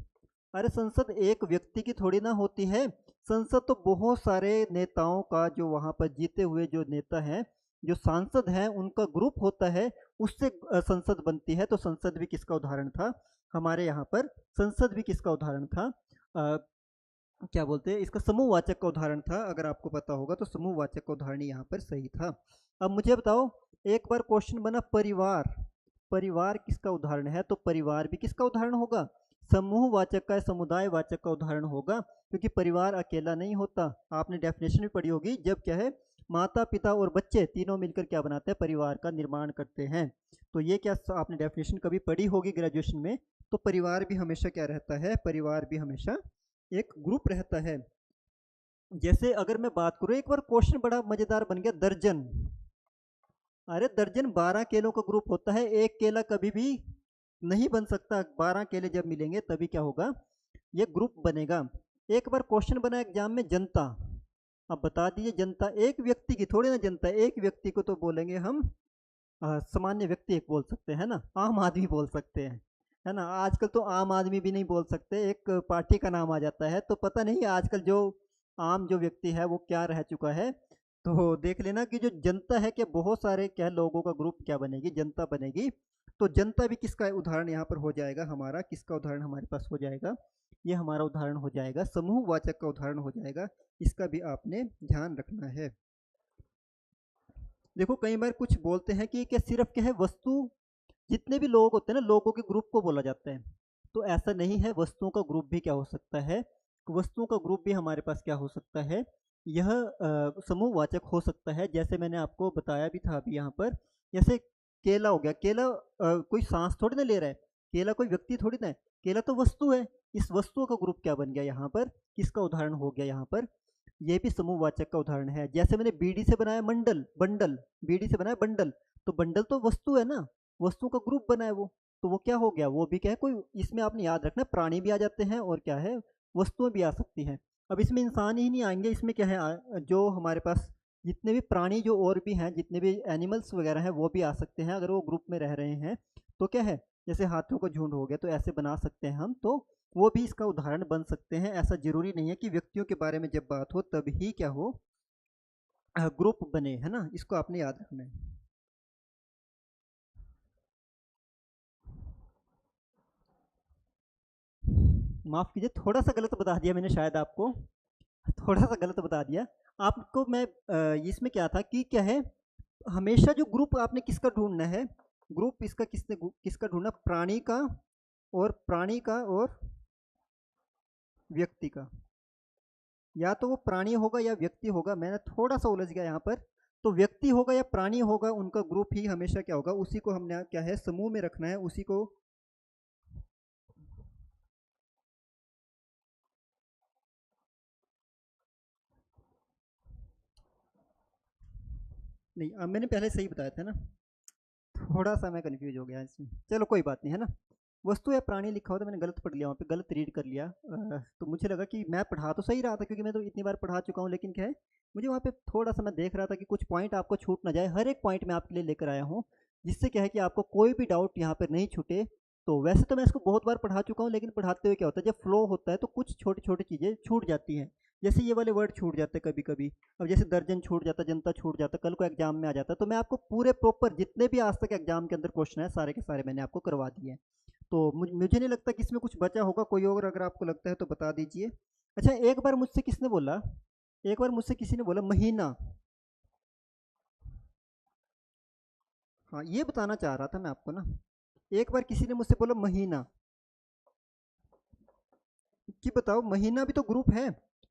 अरे संसद एक व्यक्ति की थोड़ी ना होती है, संसद तो बहुत सारे नेताओं का, जो वहाँ पर जीते हुए जो नेता हैं, जो सांसद हैं, उनका ग्रुप होता है, उससे संसद बनती है। तो संसद भी किसका उदाहरण था हमारे यहाँ पर, संसद भी किसका उदाहरण था, क्या बोलते हैं इसका, समूहवाचक का उदाहरण था। अगर आपको पता होगा तो समूहवाचक का उदाहरण यहाँ पर सही था। अब मुझे बताओ, एक बार क्वेश्चन बना परिवार। परिवार किसका उदाहरण है, तो परिवार भी किसका उदाहरण होगा, समूहवाचक का, समुदायवाचक का उदाहरण होगा, क्योंकि परिवार अकेला नहीं होता। आपने डेफिनेशन भी पढ़ी होगी, जब क्या है, माता पिता और बच्चे तीनों मिलकर क्या बनाते हैं, परिवार का निर्माण करते हैं। तो ये क्या आपने डेफिनेशन कभी पढ़ी होगी ग्रेजुएशन में। तो परिवार भी हमेशा क्या रहता है, परिवार भी हमेशा एक ग्रुप रहता है। जैसे अगर मैं बात करूं, एक बार क्वेश्चन बड़ा मजेदार बन गया, दर्जन। अरे दर्जन 12 केलों का ग्रुप होता है, एक केला कभी भी नहीं बन सकता। 12 केले जब मिलेंगे तभी क्या होगा, ये ग्रुप बनेगा। एक बार क्वेश्चन बना एग्जाम में, जनता। अब बता दीजिए, जनता एक व्यक्ति की थोड़ी ना, जनता एक व्यक्ति को तो बोलेंगे हम सामान्य व्यक्ति एक बोल सकते हैं ना, आम आदमी बोल सकते हैं, है ना। आजकल तो आम आदमी भी नहीं बोल सकते, एक पार्टी का नाम आ जाता है। तो पता नहीं आजकल जो आम जो व्यक्ति है वो क्या रह चुका है। तो देख लेना कि जो जनता है, क्या बहुत सारे क्या लोगों का ग्रुप क्या बनेगी, जनता बनेगी। तो जनता भी किसका उदाहरण यहाँ पर हो जाएगा, हमारा किसका उदाहरण हमारे पास हो जाएगा, ये हमारा उदाहरण हो जाएगा, समूहवाचक का उदाहरण हो जाएगा। इसका भी आपने ध्यान रखना है। देखो कई बार कुछ बोलते हैं कि क्या सिर्फ क्या है, वस्तु, जितने भी लोग होते हैं ना, लोगों के ग्रुप को बोला जाता है। तो ऐसा नहीं है, वस्तुओं का ग्रुप भी क्या हो सकता है, वस्तुओं का ग्रुप भी हमारे पास क्या हो सकता है, यह समूहवाचक हो सकता है। जैसे मैंने आपको बताया भी था अभी यहाँ पर, जैसे केला हो गया, केला कोई सांस थोड़ी ना ले रहा है, केला कोई व्यक्ति थोड़ी ना है, केला तो वस्तु है। इस वस्तुओं का ग्रुप क्या बन गया यहाँ पर, किसका उदाहरण हो गया यहाँ पर, ये भी समूहवाचक का उदाहरण है। जैसे मैंने बीड़ी से बनाया मंडल, बंडल, बीड़ी से बनाया बंडल, तो बंडल तो वस्तु है ना, वस्तुओं का ग्रुप बना है वो, तो वो क्या हो गया, वो भी क्या है कोई, इसमें आपने याद रखना प्राणी भी आ जाते हैं और क्या है, वस्तुएं भी आ सकती हैं। अब इसमें इंसान ही नहीं आएंगे, इसमें क्या है जो हमारे पास जितने भी प्राणी जो और भी हैं, जितने भी एनिमल्स वगैरह हैं वो भी आ सकते हैं अगर वो ग्रुप में रह रहे हैं। तो क्या है, जैसे हाथियों का झुंड हो गया, तो ऐसे बना सकते हैं हम, तो वो भी इसका उदाहरण बन सकते हैं। ऐसा जरूरी नहीं है कि व्यक्तियों के बारे में जब बात हो तब ही क्या हो, ग्रुप बने, है ना, इसको आपने याद रखना है। माफ कीजिए, थोड़ा सा गलत बता दिया मैंने शायद आपको, थोड़ा सा गलत बता दिया आपको मैं। इसमें क्या था कि क्या है, हमेशा जो ग्रुप आपने किसका ढूंढना है, ग्रुप इसका किसका ढूंढना, प्राणी का, और प्राणी का और व्यक्ति का, या तो वो प्राणी होगा या व्यक्ति होगा, मैंने थोड़ा सा उलझ गया यहाँ पर। तो व्यक्ति होगा या प्राणी होगा, उनका ग्रुप ही हमेशा क्या होगा, उसी को हमने क्या है समूह में रखना है, उसी को। नहीं, मैंने पहले सही बताया था ना, थोड़ा सा मैं कंफ्यूज हो गया इसमें, चलो कोई बात नहीं, है ना। वस्तु या प्राणी लिखा हो तो मैंने गलत पढ़ लिया, वहाँ पे गलत रीड कर लिया। तो मुझे लगा कि मैं पढ़ा तो सही रहा था, क्योंकि मैं तो इतनी बार पढ़ा चुका हूँ, लेकिन क्या है, मुझे वहाँ पे थोड़ा सा मैं देख रहा था कि कुछ पॉइंट आपको छूट ना जाए। हर एक पॉइंट मैं आपके लिए लेकर आया हूँ, जिससे क्या है कि आपको कोई भी डाउट यहाँ पर नहीं छूटे। तो वैसे तो मैं इसको बहुत बार पढ़ा चुका हूँ, लेकिन पढ़ाते हुए क्या होता है, जब फ्लो होता है तो कुछ छोटी छोटी चीज़ें छूट जाती हैं। जैसे ये वाले वर्ड छूट जाते हैं कभी कभी, अब जैसे दर्जन छूट जाता, जनता छूट जाता, कल को एग्जाम में आ जाता, तो मैं आपको पूरे प्रॉपर जितने भी आज तक एग्जाम के अंदर क्वेश्चन है सारे के सारे मैंने आपको करवा दिए हैं। तो मुझे नहीं लगता कि इसमें कुछ बचा होगा, कोई और अगर आपको लगता है तो बता दीजिए। अच्छा, एक बार मुझसे किसने बोला, एक बार मुझसे किसी ने बोला महीना, हाँ ये बताना चाह रहा था मैं आपको ना, एक बार किसी ने मुझसे बोला महीना, कि बताओ महीना भी तो ग्रुप है,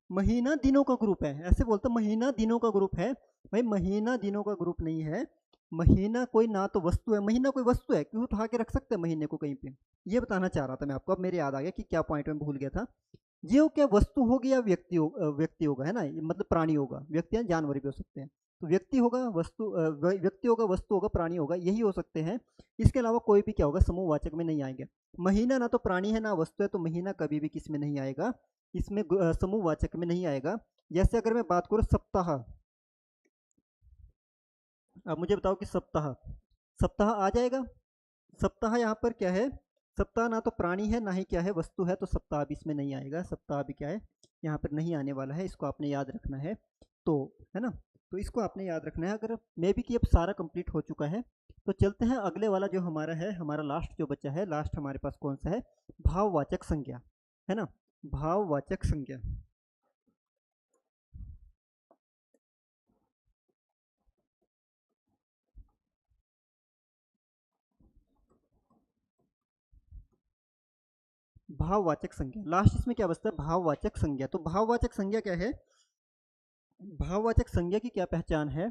महीना दिनों का ग्रुप है, ऐसे बोलते महीना दिनों का ग्रुप है। भाई महीना दिनों का ग्रुप नहीं है, महीना कोई ना तो वस्तु है, महीना कोई वस्तु है, क्यों उठा के रख सकते हैं महीने को कहीं पे, ये बताना चाह रहा था मैं आपको। अब मेरे याद आ गया कि क्या पॉइंट में भूल गया था। ये हो क्या, वस्तु होगी या व्यक्ति होगा, है ना, मतलब प्राणी होगा, व्यक्ति है, जानवर भी हो सकते हैं। तो व्यक्ति होगा, व्यक्ति होगा, वस्तु होगा, प्राणी होगा, यही हो सकते हैं। इसके अलावा कोई भी क्या होगा, समूहवाचक में नहीं आएंगे। महीना ना तो प्राणी है ना वस्तु है, तो महीना कभी भी किस में नहीं आएगा, इसमें समूहवाचक में नहीं आएगा। जैसे अगर मैं बात करूँ सप्ताह, अब मुझे बताओ कि सप्ताह, सप्ताह आ जाएगा, सप्ताह यहाँ पर क्या है, सप्ताह ना तो प्राणी है ना ही क्या है वस्तु है, तो सप्ताह भी इसमें नहीं आएगा, सप्ताह भी क्या है यहाँ पर नहीं आने वाला है, इसको आपने याद रखना है। तो है ना, तो इसको आपने याद रखना है। अगर मे बी कि अब सारा कंप्लीट हो चुका है, तो चलते हैं अगले वाला जो हमारा है, हमारा लास्ट जो बचा है, लास्ट हमारे पास कौन सा है, भाववाचक संज्ञा, है ना, भाववाचक संज्ञा। भाववाचक संज्ञा लास्ट, इसमें क्या बचता है, भाववाचक संज्ञा। तो भाववाचक संज्ञा क्या है, भाववाचक संज्ञा की क्या पहचान है,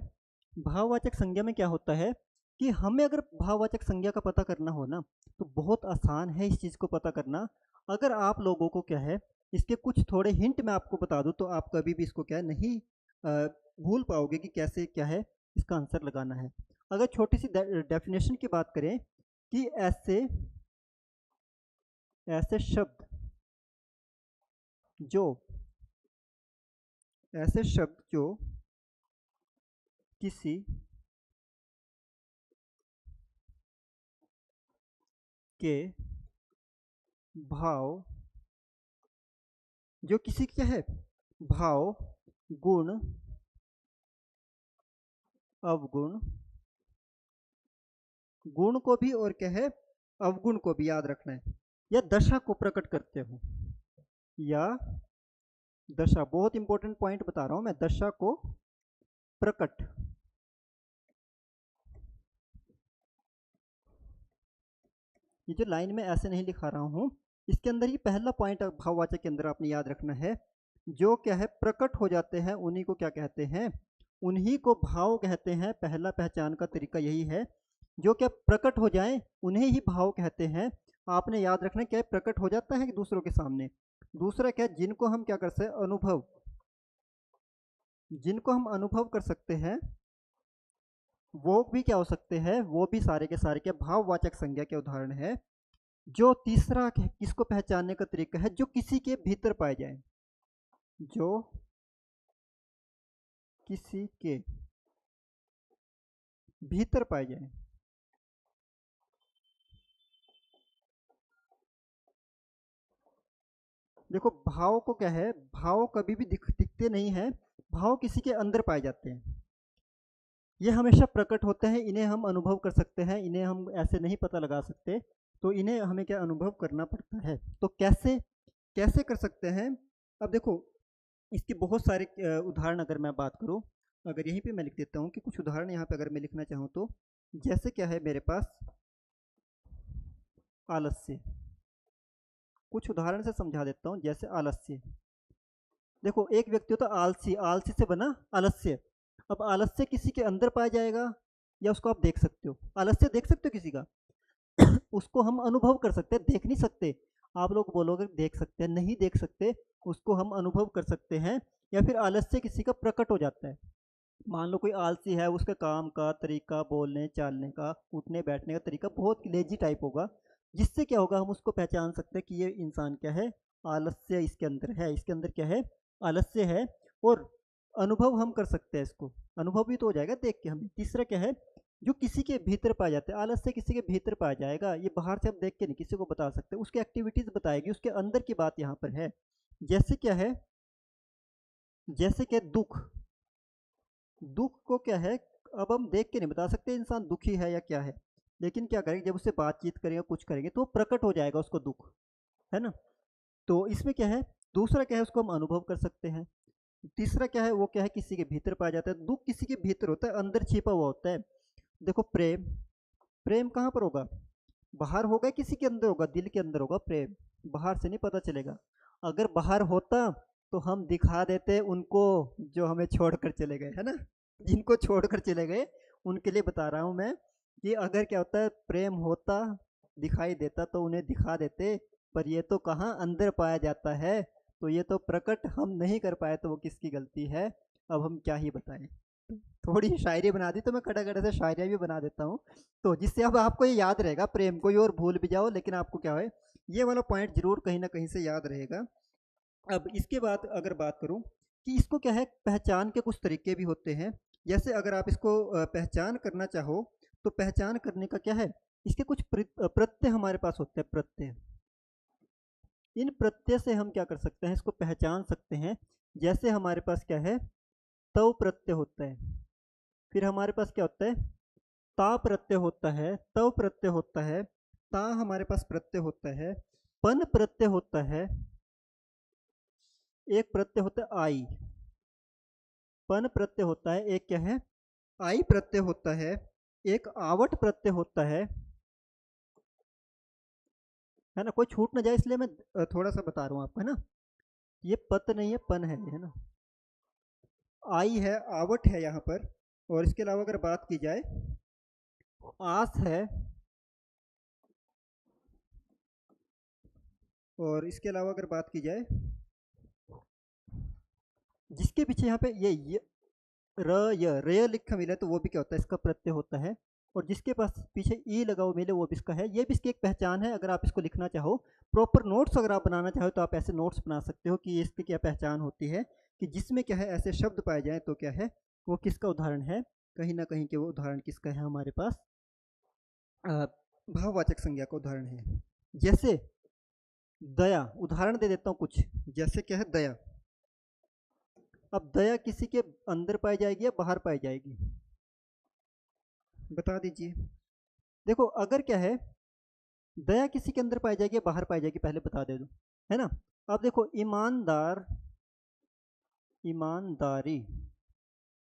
भाववाचक संज्ञा में क्या होता है कि हमें अगर भाववाचक संज्ञा का पता करना हो ना, तो बहुत आसान है इस चीज़ को पता करना। अगर आप लोगों को क्या है, इसके कुछ थोड़े हिंट मैं आपको बता दूं, तो आप कभी भी इसको क्या है नहीं भूल पाओगे कि कैसे क्या है इसका आंसर लगाना है। अगर छोटी सी डेफिनेशन की बात करें, कि ऐसे ऐसे शब्द जो, ऐसे शब्द जो किसी के भाव, जो किसी क्या है, भाव, गुण, अवगुण, गुण को भी और क्या है, अवगुण को भी याद रखना है, या दशा को प्रकट करते हो, या दशा, बहुत इंपॉर्टेंट पॉइंट बता रहा हूं मैं, दशा को प्रकट, ये जो लाइन में ऐसे नहीं लिखा रहा हूं, इसके अंदर ही पहला पॉइंट भाववाचक के अंदर आपने याद रखना है, जो क्या है प्रकट हो जाते हैं उन्हीं को क्या कहते हैं, उन्हीं को भाव कहते हैं। पहला पहचान का तरीका यही है, जो क्या प्रकट हो जाएं उन्हें ही भाव कहते हैं। आपने याद रखना क्या है, प्रकट हो जाता है कि दूसरों के सामने। दूसरा क्या है, जिनको हम क्या कर सकते हैं, अनुभव, जिनको हम अनुभव कर सकते हैं वो भी क्या हो सकते हैं, वो भी सारे के सारे क्या भाववाचक संज्ञा के उदाहरण है। जो तीसरा किसको पहचानने का तरीका है, जो किसी के भीतर पाए जाए, जो किसी के भीतर पाए जाए। देखो भाव को क्या है, भाव कभी भी दिखते नहीं हैं, भाव किसी के अंदर पाए जाते हैं। ये हमेशा प्रकट होते हैं, इन्हें हम अनुभव कर सकते हैं, इन्हें हम ऐसे नहीं पता लगा सकते, तो इन्हें हमें क्या अनुभव करना पड़ता है। तो कैसे कैसे कर सकते हैं, अब देखो इसके बहुत सारे उदाहरण अगर मैं बात करूं, अगर यहीं पे मैं लिख देता हूं कि कुछ उदाहरण यहाँ पे अगर मैं लिखना चाहूँ तो, जैसे क्या है मेरे पास आलस्य, कुछ उदाहरण से समझा देता हूँ। जैसे आलस्य, देखो एक व्यक्ति होता है आलसी, आलसी से बना आलस्य। अब आलस्य किसी के अंदर पाया जाएगा या उसको आप देख सकते हो, आलस्य देख सकते हो किसी का उसको हम अनुभव कर सकते हैं, देख नहीं सकते। आप लोग बोलोगे देख सकते हैं, नहीं देख सकते, उसको हम अनुभव कर सकते हैं। या फिर आलस्य किसी का प्रकट हो जाता है, मान लो कोई आलसी है, उसका काम का तरीका, बोलने चालने का, उठने बैठने का तरीका बहुत लेजी टाइप होगा, जिससे क्या होगा हम उसको पहचान सकते हैं कि ये इंसान क्या है, आलस्य इसके अंदर है, इसके अंदर क्या है, आलस्य है। और अनुभव हम कर सकते हैं इसको, अनुभव भी तो हो जाएगा देख के हमें। तीसरा क्या है, जो किसी के भीतर पाया जाता है, आलस्य किसी के भीतर पाया जाएगा, ये बाहर से हम देख के नहीं किसी को बता सकते, उसकी एक्टिविटीज बताएगी, उसके अंदर की बात यहाँ पर है। जैसे क्या है, जैसे क्या दुख, दुख को क्या है, अब हम देख के नहीं बता सकते इंसान दुखी है या क्या है, लेकिन क्या करेंगे जब उससे बातचीत करेंगे कुछ करेंगे तो प्रकट हो जाएगा उसको दुख, है ना। तो इसमें क्या है, दूसरा क्या है, उसको हम अनुभव कर सकते हैं। तीसरा क्या है, वो क्या है किसी के भीतर पाया जाता है, दुख किसी के भीतर होता है, अंदर छिपा हुआ होता है। देखो प्रेम, प्रेम कहाँ पर होगा, बाहर होगा किसी के अंदर होगा, दिल के अंदर होगा प्रेम, बाहर से नहीं पता चलेगा। अगर बाहर होता तो हम दिखा देते उनको जो हमें छोड़कर चले गए, है ना, जिनको छोड़कर चले गए उनके लिए बता रहा हूँ मैं, कि अगर क्या होता है प्रेम होता, दिखाई देता तो उन्हें दिखा देते, पर ये तो कहाँ अंदर पाया जाता है, तो ये तो प्रकट हम नहीं कर पाए, तो वो किसकी गलती है, अब हम क्या ही बताएं। थोड़ी शायरी बना दी तो मैं खड़ा खड़ा से शायरियाँ भी बना देता हूँ, तो जिससे अब आपको ये याद रहेगा, प्रेम कोई और भूल भी जाओ लेकिन आपको क्या है, ये वाला पॉइंट जरूर कहीं ना कहीं से याद रहेगा। अब इसके बाद अगर बात करूं कि इसको क्या है, पहचान के कुछ तरीके भी होते हैं। जैसे अगर आप इसको पहचान करना चाहो तो पहचान करने का क्या है, इसके कुछ प्रत्यय हमारे पास होते हैं, प्रत्यय। इन प्रत्यय से हम क्या कर सकते हैं, इसको पहचान सकते हैं। जैसे हमारे पास क्या है, तव प्रत्यय होता है, फिर हमारे पास क्या होता है, ता प्रत्यय होता है, तव प्रत्यय होता है, ता हमारे पास प्रत्यय होता है, पन प्रत्यय होता है, एक प्रत्यय होता है आई, पन प्रत्यय होता है, एक क्या है, आई प्रत्यय होता है, एक आवट प्रत्यय होता है ना। कोई छूट ना जाए इसलिए मैं थोड़ा सा बता रहा हूँ आपको, है ना। ये पत नहीं है, पन है ना। आई है, आवट है यहाँ पर, और इसके अलावा अगर बात की जाए आस है, और इसके अलावा अगर बात की जाए जिसके पीछे यहाँ पे ये र लिखा मिला है तो वो भी क्या होता है, इसका प्रत्यय होता है। और जिसके पास पीछे ई लगा हुआ मिले वो भी इसका है, ये भी इसकी एक पहचान है। अगर आप इसको लिखना चाहो, प्रॉपर नोट्स अगर आप बनाना चाहो तो आप ऐसे नोट्स बना सकते हो कि इसकी क्या पहचान होती है, कि जिसमें क्या है ऐसे शब्द पाए जाए तो क्या है, वो किसका उदाहरण है, कहीं ना कहीं के वो उदाहरण किसका है हमारे पास, भाववाचक संज्ञा का उदाहरण है। जैसे दया, उदाहरण दे देता हूँ कुछ, जैसे क्या है दया। अब दया किसी के अंदर पाई जाएगी या बाहर पाई जाएगी, बता दीजिए। देखो अगर क्या है, दया किसी के अंदर पाई जाएगी या बाहर पाई जाएगी, पहले बता दे दो, है ना। अब देखो ईमानदार, ईमानदारी,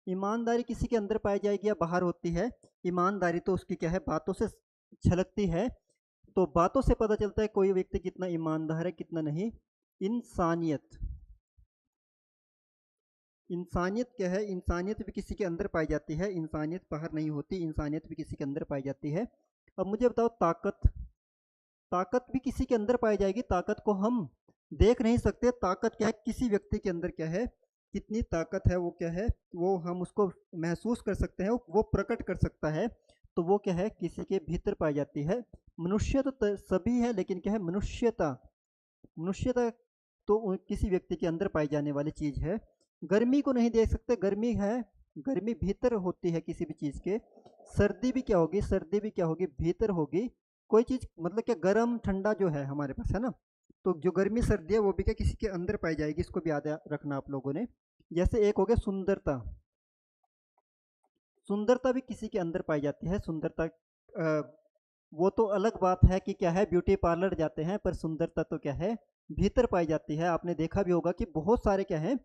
ईमानदारी किसी के अंदर पाई जाएगी या बाहर होती है, ईमानदारी तो उसकी क्या है बातों से झलकती है। तो बातों से पता चलता है कोई व्यक्ति कितना ईमानदार है कितना नहीं। इंसानियत, इंसानियत क्या है? इंसानियत भी किसी के अंदर पाई जाती है, इंसानियत बाहर नहीं होती, इंसानियत भी किसी के अंदर पाई जाती है। अब मुझे बताओ ताकत, ताकत भी किसी के अंदर पाई जाएगी। ताकत को हम देख नहीं सकते, ताकत क्या है किसी व्यक्ति के अंदर क्या है, कितनी ताकत है वो क्या है, वो हम उसको महसूस कर सकते हैं, वो प्रकट कर सकता है। तो वो क्या है किसी के भीतर पाई जाती है। मनुष्य तो सभी है, लेकिन क्या है मनुष्यता, मनुष्यता तो किसी व्यक्ति के अंदर पाई जाने वाली चीज है। गर्मी को नहीं देख सकते, गर्मी है, गर्मी भीतर होती है किसी भी चीज के। सर्दी भी क्या होगी, सर्दी भी क्या होगी, भीतर होगी। कोई चीज मतलब क्या गर्म ठंडा जो है हमारे पास है ना, तो जो गर्मी सर्दी है वो भी क्या किसी के अंदर पाई जाएगी, इसको भी याद रखना आप लोगों ने। जैसे एक हो गया सुंदरता, सुंदरता भी किसी के अंदर पाई जाती है। सुंदरता वो तो अलग बात है कि क्या है ब्यूटी पार्लर जाते हैं, पर सुंदरता तो क्या है भीतर पाई जाती है। आपने देखा भी होगा कि बहुत सारे क्या है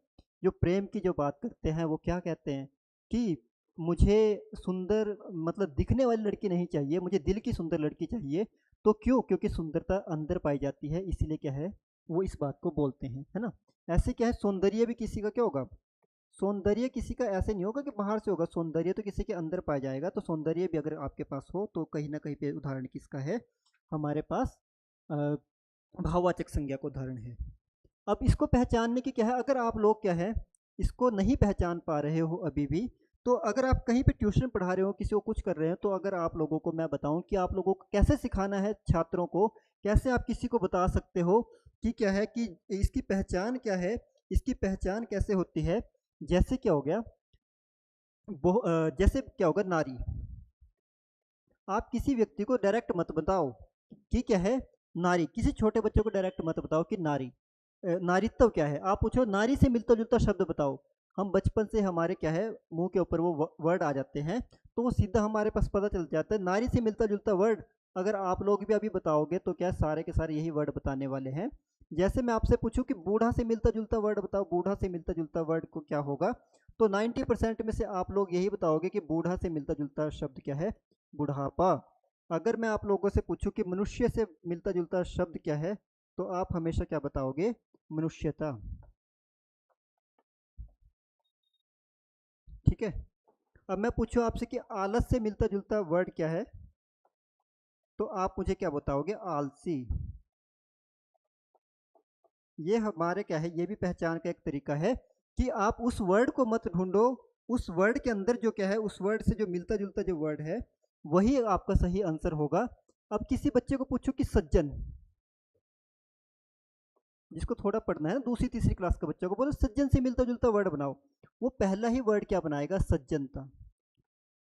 जो प्रेम की जो बात करते हैं वो क्या कहते हैं कि मुझे सुंदर मतलब दिखने वाली लड़की नहीं चाहिए, मुझे दिल की सुंदर लड़की चाहिए। तो क्यों? क्योंकि सुंदरता अंदर पाई जाती है, इसीलिए क्या है वो इस बात को बोलते हैं, है ना। ऐसे क्या है सौंदर्य भी किसी का क्या होगा, सौंदर्य किसी का ऐसे नहीं होगा कि बाहर से होगा, सौंदर्य तो किसी के अंदर पाया जाएगा। तो सौंदर्य भी अगर आपके पास हो तो कहीं ना कहीं पे उदाहरण किसका है, हमारे पास अ, भाववाचक संज्ञा का उदाहरण है। अब इसको पहचानने की क्या है, अगर आप लोग क्या है इसको नहीं पहचान पा रहे हो अभी भी, तो अगर आप कहीं पे ट्यूशन पढ़ा रहे हो किसी को कुछ कर रहे हो, तो अगर आप लोगों को मैं बताऊं कि आप लोगों को कैसे सिखाना है छात्रों को, कैसे आप किसी को बता सकते हो कि क्या है कि इसकी पहचान क्या है, इसकी पहचान कैसे होती है। जैसे क्या हो गया जैसे क्या होगा नारी, आप किसी व्यक्ति को डायरेक्ट मत बताओ कि क्या है नारी, किसी छोटे बच्चे को डायरेक्ट मत बताओ कि नारी, नारीत्व क्या है। आप पूछो नारी से मिलता जुलता शब्द बताओ, हम बचपन से हमारे क्या है मुंह के ऊपर वो वर्ड आ जाते हैं, तो वो सीधा हमारे पास पता चल जाता है नारी से मिलता जुलता वर्ड। अगर आप लोग भी अभी बताओगे तो क्या सारे के सारे यही वर्ड बताने वाले हैं। जैसे मैं आपसे पूछूं कि बूढ़ा से मिलता जुलता वर्ड बताओ, बूढ़ा से मिलता जुलता वर्ड को क्या होगा, तो 90% में से आप लोग यही बताओगे कि बूढ़ा से मिलता जुलता शब्द क्या है, बुढ़ापा। अगर मैं आप लोगों से पूछूं कि मनुष्य से मिलता जुलता शब्द क्या है, तो आप हमेशा क्या बताओगे, मनुष्यता। ठीक है। अब मैं पूछूं आपसे कि आलस से मिलता जुलता वर्ड क्या है, तो आप मुझे क्या बताओगे, आलसी। ये हमारे क्या है, ये भी पहचान का एक तरीका है कि आप उस वर्ड को मत ढूंढो, उस वर्ड के अंदर जो क्या है, उस वर्ड से जो मिलता जुलता जो वर्ड है वही आपका सही आंसर होगा। अब किसी बच्चे को पूछो कि सज्जन, जिसको थोड़ा पढ़ना है ना, दूसरी तीसरी क्लास का बच्चा को बोलो सज्जन से मिलता जुलता वर्ड बनाओ, वो पहला ही वर्ड क्या बनाएगा, सज्जनता।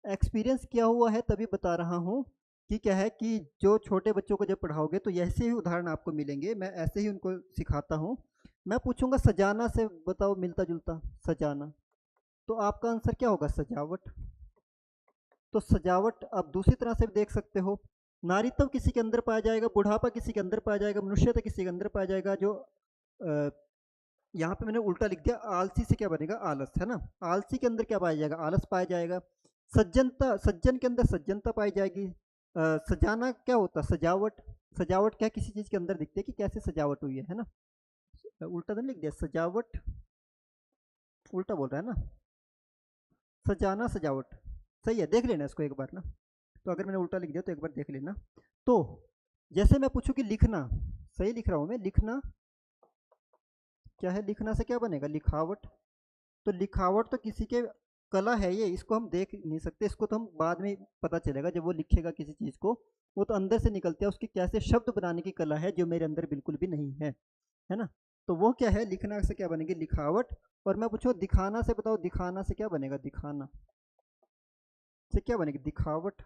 एक्सपीरियंस किया हुआ है तभी बता रहा हूँ कि क्या है कि जो छोटे बच्चों को जब पढ़ाओगे तो ऐसे ही उदाहरण आपको मिलेंगे, मैं ऐसे ही उनको सिखाता हूँ। मैं पूछूंगा सजाना से बताओ मिलता जुलता, सजाना, तो आपका आंसर क्या होगा, सजावट। तो सजावट आप दूसरी तरह से भी देख सकते हो, नारीत्व किसी के अंदर पाया जाएगा, बुढ़ापा किसी के अंदर पाया जाएगा, मनुष्यता किसी के अंदर पाया जाएगा। जो यहाँ पे मैंने उल्टा लिख दिया, आलसी से क्या बनेगा, आलस, है ना। आलसी के अंदर क्या पाया जाएगा, आलस पाया जाएगा। सज्जनता, सज्जन के अंदर सज्जनता पाई जाएगी। सजाना क्या होता, सजावट, सजावट क्या किसी चीज के अंदर दिखती है कि कैसे सजावट हुई है ना। उल्टा तो नहीं लिख दिया, सजावट उल्टा बोल रहा है ना, सजाना सजावट, सही है, देख लेना इसको एक बार ना। तो अगर मैंने उल्टा लिख दिया तो एक बार देख लेना। तो जैसे मैं पूछूं कि लिखना, सही लिख रहा हूं मैं, लिखना क्या है, लिखना से क्या बनेगा, लिखावट। तो लिखावट तो किसी के कला है ये, इसको हम देख नहीं सकते, इसको तो हम बाद में पता चलेगा जब वो लिखेगा किसी चीज़ को, वो तो अंदर से निकलता है, उसकी कैसे शब्द बनाने की कला है जो मेरे अंदर बिल्कुल भी नहीं है ना। तो वो क्या है, लिखना से क्या बनेगी, लिखावट। और मैं पूछूं दिखाना से बताओ, दिखाना से क्या बनेगा, दिखाना से क्या बनेगी, दिखावट।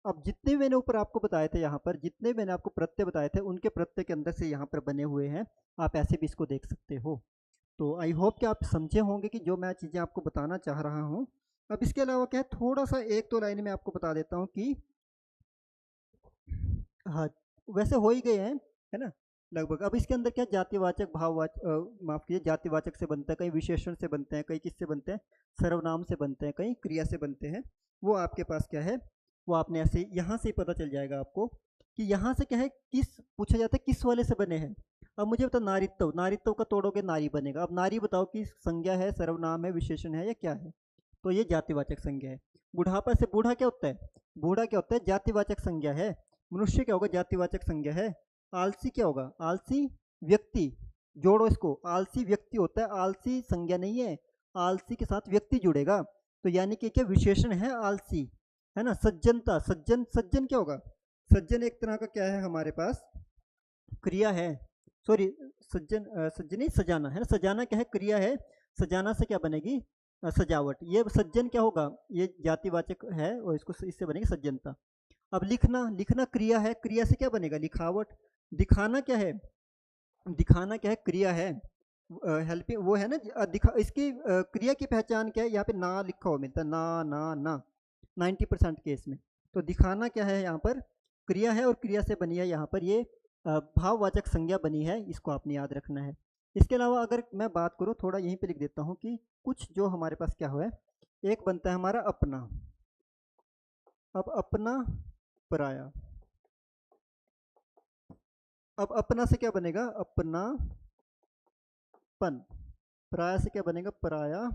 अब जितने मैंने ऊपर आपको बताए थे, यहाँ पर जितने मैंने आपको प्रत्यय बताए थे उनके प्रत्यय के अंदर से यहाँ पर बने हुए हैं, आप ऐसे भी इसको देख सकते हो। तो आई होप कि आप समझे होंगे कि जो मैं चीज़ें आपको बताना चाह रहा हूँ। अब इसके अलावा क्या है, थोड़ा सा एक दो लाइन में आपको बता देता हूँ कि हाँ, वैसे हो ही गए हैं, है ना, लगभग। अब इसके अंदर क्या जातिवाचक भाववाचक, माफ कीजिए, जातिवाचक से बनता है, कई विशेषण से बनते हैं, कई किससे बनते हैं, सर्वनाम से बनते हैं, कई क्रिया से बनते हैं। वो आपके पास क्या है वो आपने ऐसे यहाँ से ही पता चल जाएगा आपको कि यहाँ से क्या है, किस पूछा जाता है किस वाले से बने हैं। अब मुझे बताओ नारित्व, नारित्व का तोड़ोगे नारी बनेगा। अब नारी बताओ कि संज्ञा है, सर्वनाम है, विशेषण है या क्या है, तो ये जातिवाचक संज्ञा है। बुढ़ापा से बूढ़ा क्या होता है, बूढ़ा क्या होता है, जातिवाचक संज्ञा है। मनुष्य क्या होगा, जातिवाचक संज्ञा है। आलसी क्या होगा, आलसी व्यक्ति, जोड़ो इसको, आलसी व्यक्ति होता है, आलसी संज्ञा नहीं है, आलसी के साथ व्यक्ति जुड़ेगा, तो यानी कि क्या विशेषण है आलसी, है ना। सज्जनता, सज्जन, सज्जन क्या होगा, सज्जन एक तरह का क्या है हमारे पास, क्रिया है, सॉरी सज्जन, सज्जन नहीं सजाना है ना, सजाना क्या है, क्रिया है। सजाना से क्या बनेगी, सजावट। ये सज्जन क्या होगा, ये जातिवाचक है और इसको इससे बनेगी सज्जनता। अब लिखना, लिखना क्रिया है, क्रिया से क्या बनेगा, लिखावट। दिखाना क्या है, दिखाना क्या है, क्रिया है। हेल्पिंग वो है ना, दिखा, इसकी क्रिया की पहचान क्या है, यहाँ पे ना लिखा हुआ मिलता है, ना ना ना 90% केस में। तो दिखाना क्या है, यहाँ पर क्रिया है और क्रिया से बनी है यहाँ पर ये भाववाचक संज्ञा बनी है, इसको आपने याद रखना है। इसके अलावा अगर मैं बात करूँ, थोड़ा यहीं पे लिख देता हूँ कि कुछ जो हमारे पास क्या हुआ है, एक बनता है हमारा अपना। अब अपना, पराया। अब अपना से क्या बनेगा, अपनापन। पराया से क्या बनेगा, परायापन।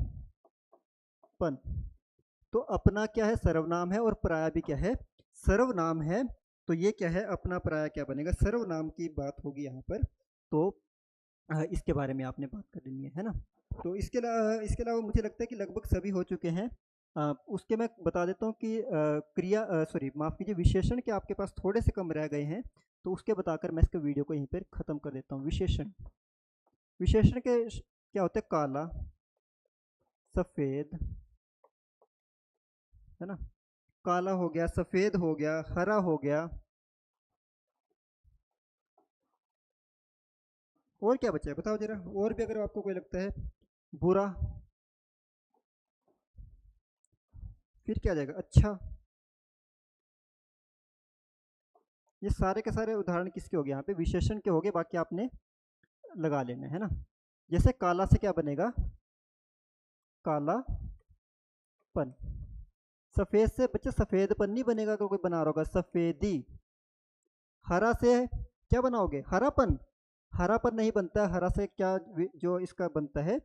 तो अपना क्या है, सर्वनाम है, और पराया भी क्या है, सर्वनाम है। तो ये क्या है, अपना पराया क्या बनेगा, सर्वनाम की बात होगी यहाँ पर। तो इसके बारे में आपने बात कर लेनी है ना। तो इसके अलावा मुझे लगता है कि लगभग सभी हो चुके हैं। उसके मैं बता देता हूँ कि क्रिया, सॉरी माफ़ कीजिए, विशेषण के आपके पास थोड़े से कम रह गए हैं, तो उसके बताकर मैं इसके वीडियो को यहीं पर ख़त्म कर देता हूँ। विशेषण, विशेषण के क्या होते हैं, काला, सफ़ेद, है ना, काला हो गया, सफ़ेद हो गया, हरा हो गया, और क्या बचा है बताओ जरा, और भी अगर आपको कोई लगता है, बुरा, फिर क्या आ जाएगा, अच्छा। ये सारे के सारे उदाहरण किसके हो गए, यहाँ पे विशेषण के हो गए, बाकी आपने लगा लेना है ना। जैसे काला से क्या बनेगा, कालापन। सफ़ेद से बच्चे सफ़ेदपन नहीं बनेगा, अगर कोई बना रहा होगा सफ़ेदी। हरा से क्या बनाओगे, हरापन, हरापन नहीं बनता है, हरा से क्या जो इसका बनता है,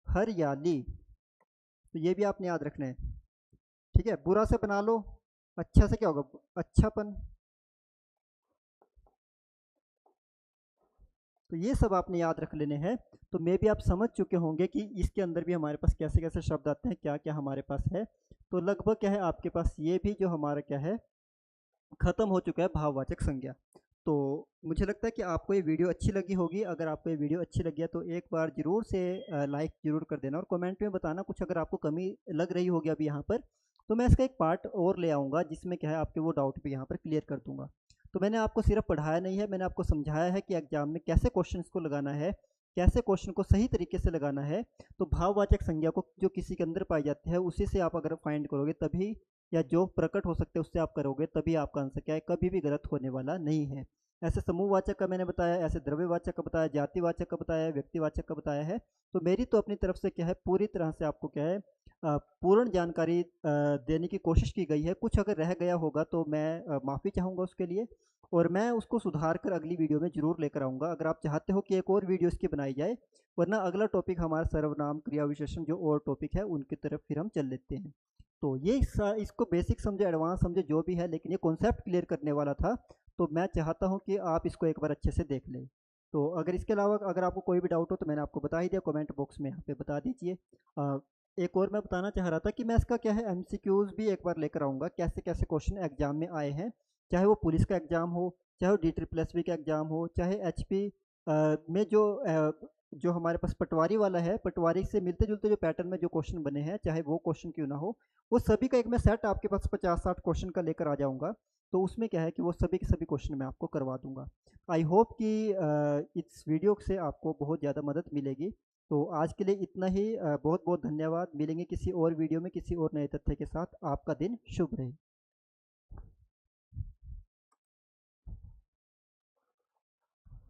हरियाली। तो ये भी आपने याद रखना है, ठीक है। बुरा से बना लो, अच्छा से क्या होगा, अच्छापन। तो ये सब आपने याद रख लेने हैं। तो मे भी आप समझ चुके होंगे कि इसके अंदर भी हमारे पास कैसे कैसे शब्द आते हैं, क्या क्या हमारे पास है। तो लगभग क्या है आपके पास, ये भी जो हमारा क्या है, खत्म हो चुका है भाववाचक संज्ञा। तो मुझे लगता है कि आपको ये वीडियो अच्छी लगी होगी। अगर आपको ये वीडियो अच्छी लगी है तो एक बार ज़रूर से लाइक ज़रूर कर देना, और कमेंट में बताना कुछ अगर आपको कमी लग रही होगी अभी यहाँ पर, तो मैं इसका एक पार्ट और ले आऊँगा जिसमें क्या है आपके वो डाउट भी यहाँ पर क्लियर कर दूँगा। तो मैंने आपको सिर्फ पढ़ाया नहीं है, मैंने आपको समझाया है कि एग्जाम में कैसे क्वेश्चन को लगाना है, कैसे क्वेश्चन को सही तरीके से लगाना है। तो भाववाचक संज्ञा को जो किसी के अंदर पाई जाती है, उसी से आप अगर फाइंड करोगे तभी, या जो प्रकट हो सकते हैं उससे आप करोगे तभी आपका आंसर क्या है, कभी भी गलत होने वाला नहीं है। ऐसे समूहवाचक का मैंने बताया, ऐसे द्रव्यवाचक का बताया, जातिवाचक का बताया, व्यक्तिवाचक का बताया है। तो मेरी तो अपनी तरफ से क्या है, पूरी तरह से आपको क्या है पूर्ण जानकारी देने की कोशिश की गई है। कुछ अगर रह गया होगा तो मैं माफ़ी चाहूँगा उसके लिए, और मैं उसको सुधार कर अगली वीडियो में ज़रूर लेकर आऊँगा, अगर आप चाहते हो कि एक और वीडियो इसकी बनाई जाए। वरना अगला टॉपिक हमारा सर्वनाम, क्रिया विशेषण जो और टॉपिक है उनकी तरफ फिर हम चल लेते हैं। तो ये इसको बेसिक समझे, एडवांस समझे, जो भी है, लेकिन ये कॉन्सेप्ट क्लियर करने वाला था। तो मैं चाहता हूँ कि आप इसको एक बार अच्छे से देख लें। तो अगर इसके अलावा अगर आपको कोई भी डाउट हो तो मैंने आपको बता ही दिया, कमेंट बॉक्स में यहाँ पे बता दीजिए। एक और मैं बताना चाह रहा था कि मैं इसका क्या है एमसीक्यूज़ भी एक बार लेकर आऊँगा, कैसे कैसे क्वेश्चन एग्जाम में आए हैं, चाहे वो पुलिस का एग्ज़ाम हो, चाहे वो DSSB का एग्ज़ाम हो, चाहे HP में जो हमारे पास पटवारी वाला है, पटवारी से मिलते जुलते जो पैटर्न में जो क्वेश्चन बने हैं, चाहे वो क्वेश्चन क्यों ना हो, वो सभी का एक मैं सेट आपके पास 50-60 क्वेश्चन का लेकर आ जाऊँगा। तो उसमें क्या है कि वो सभी के सभी क्वेश्चन मैं आपको करवा दूँगा। आई होप कि इस वीडियो से आपको बहुत ज़्यादा मदद मिलेगी। तो आज के लिए इतना ही, बहुत बहुत धन्यवाद। मिलेंगे किसी और वीडियो में किसी और नए तथ्य के साथ। आपका दिन शुभ रहे।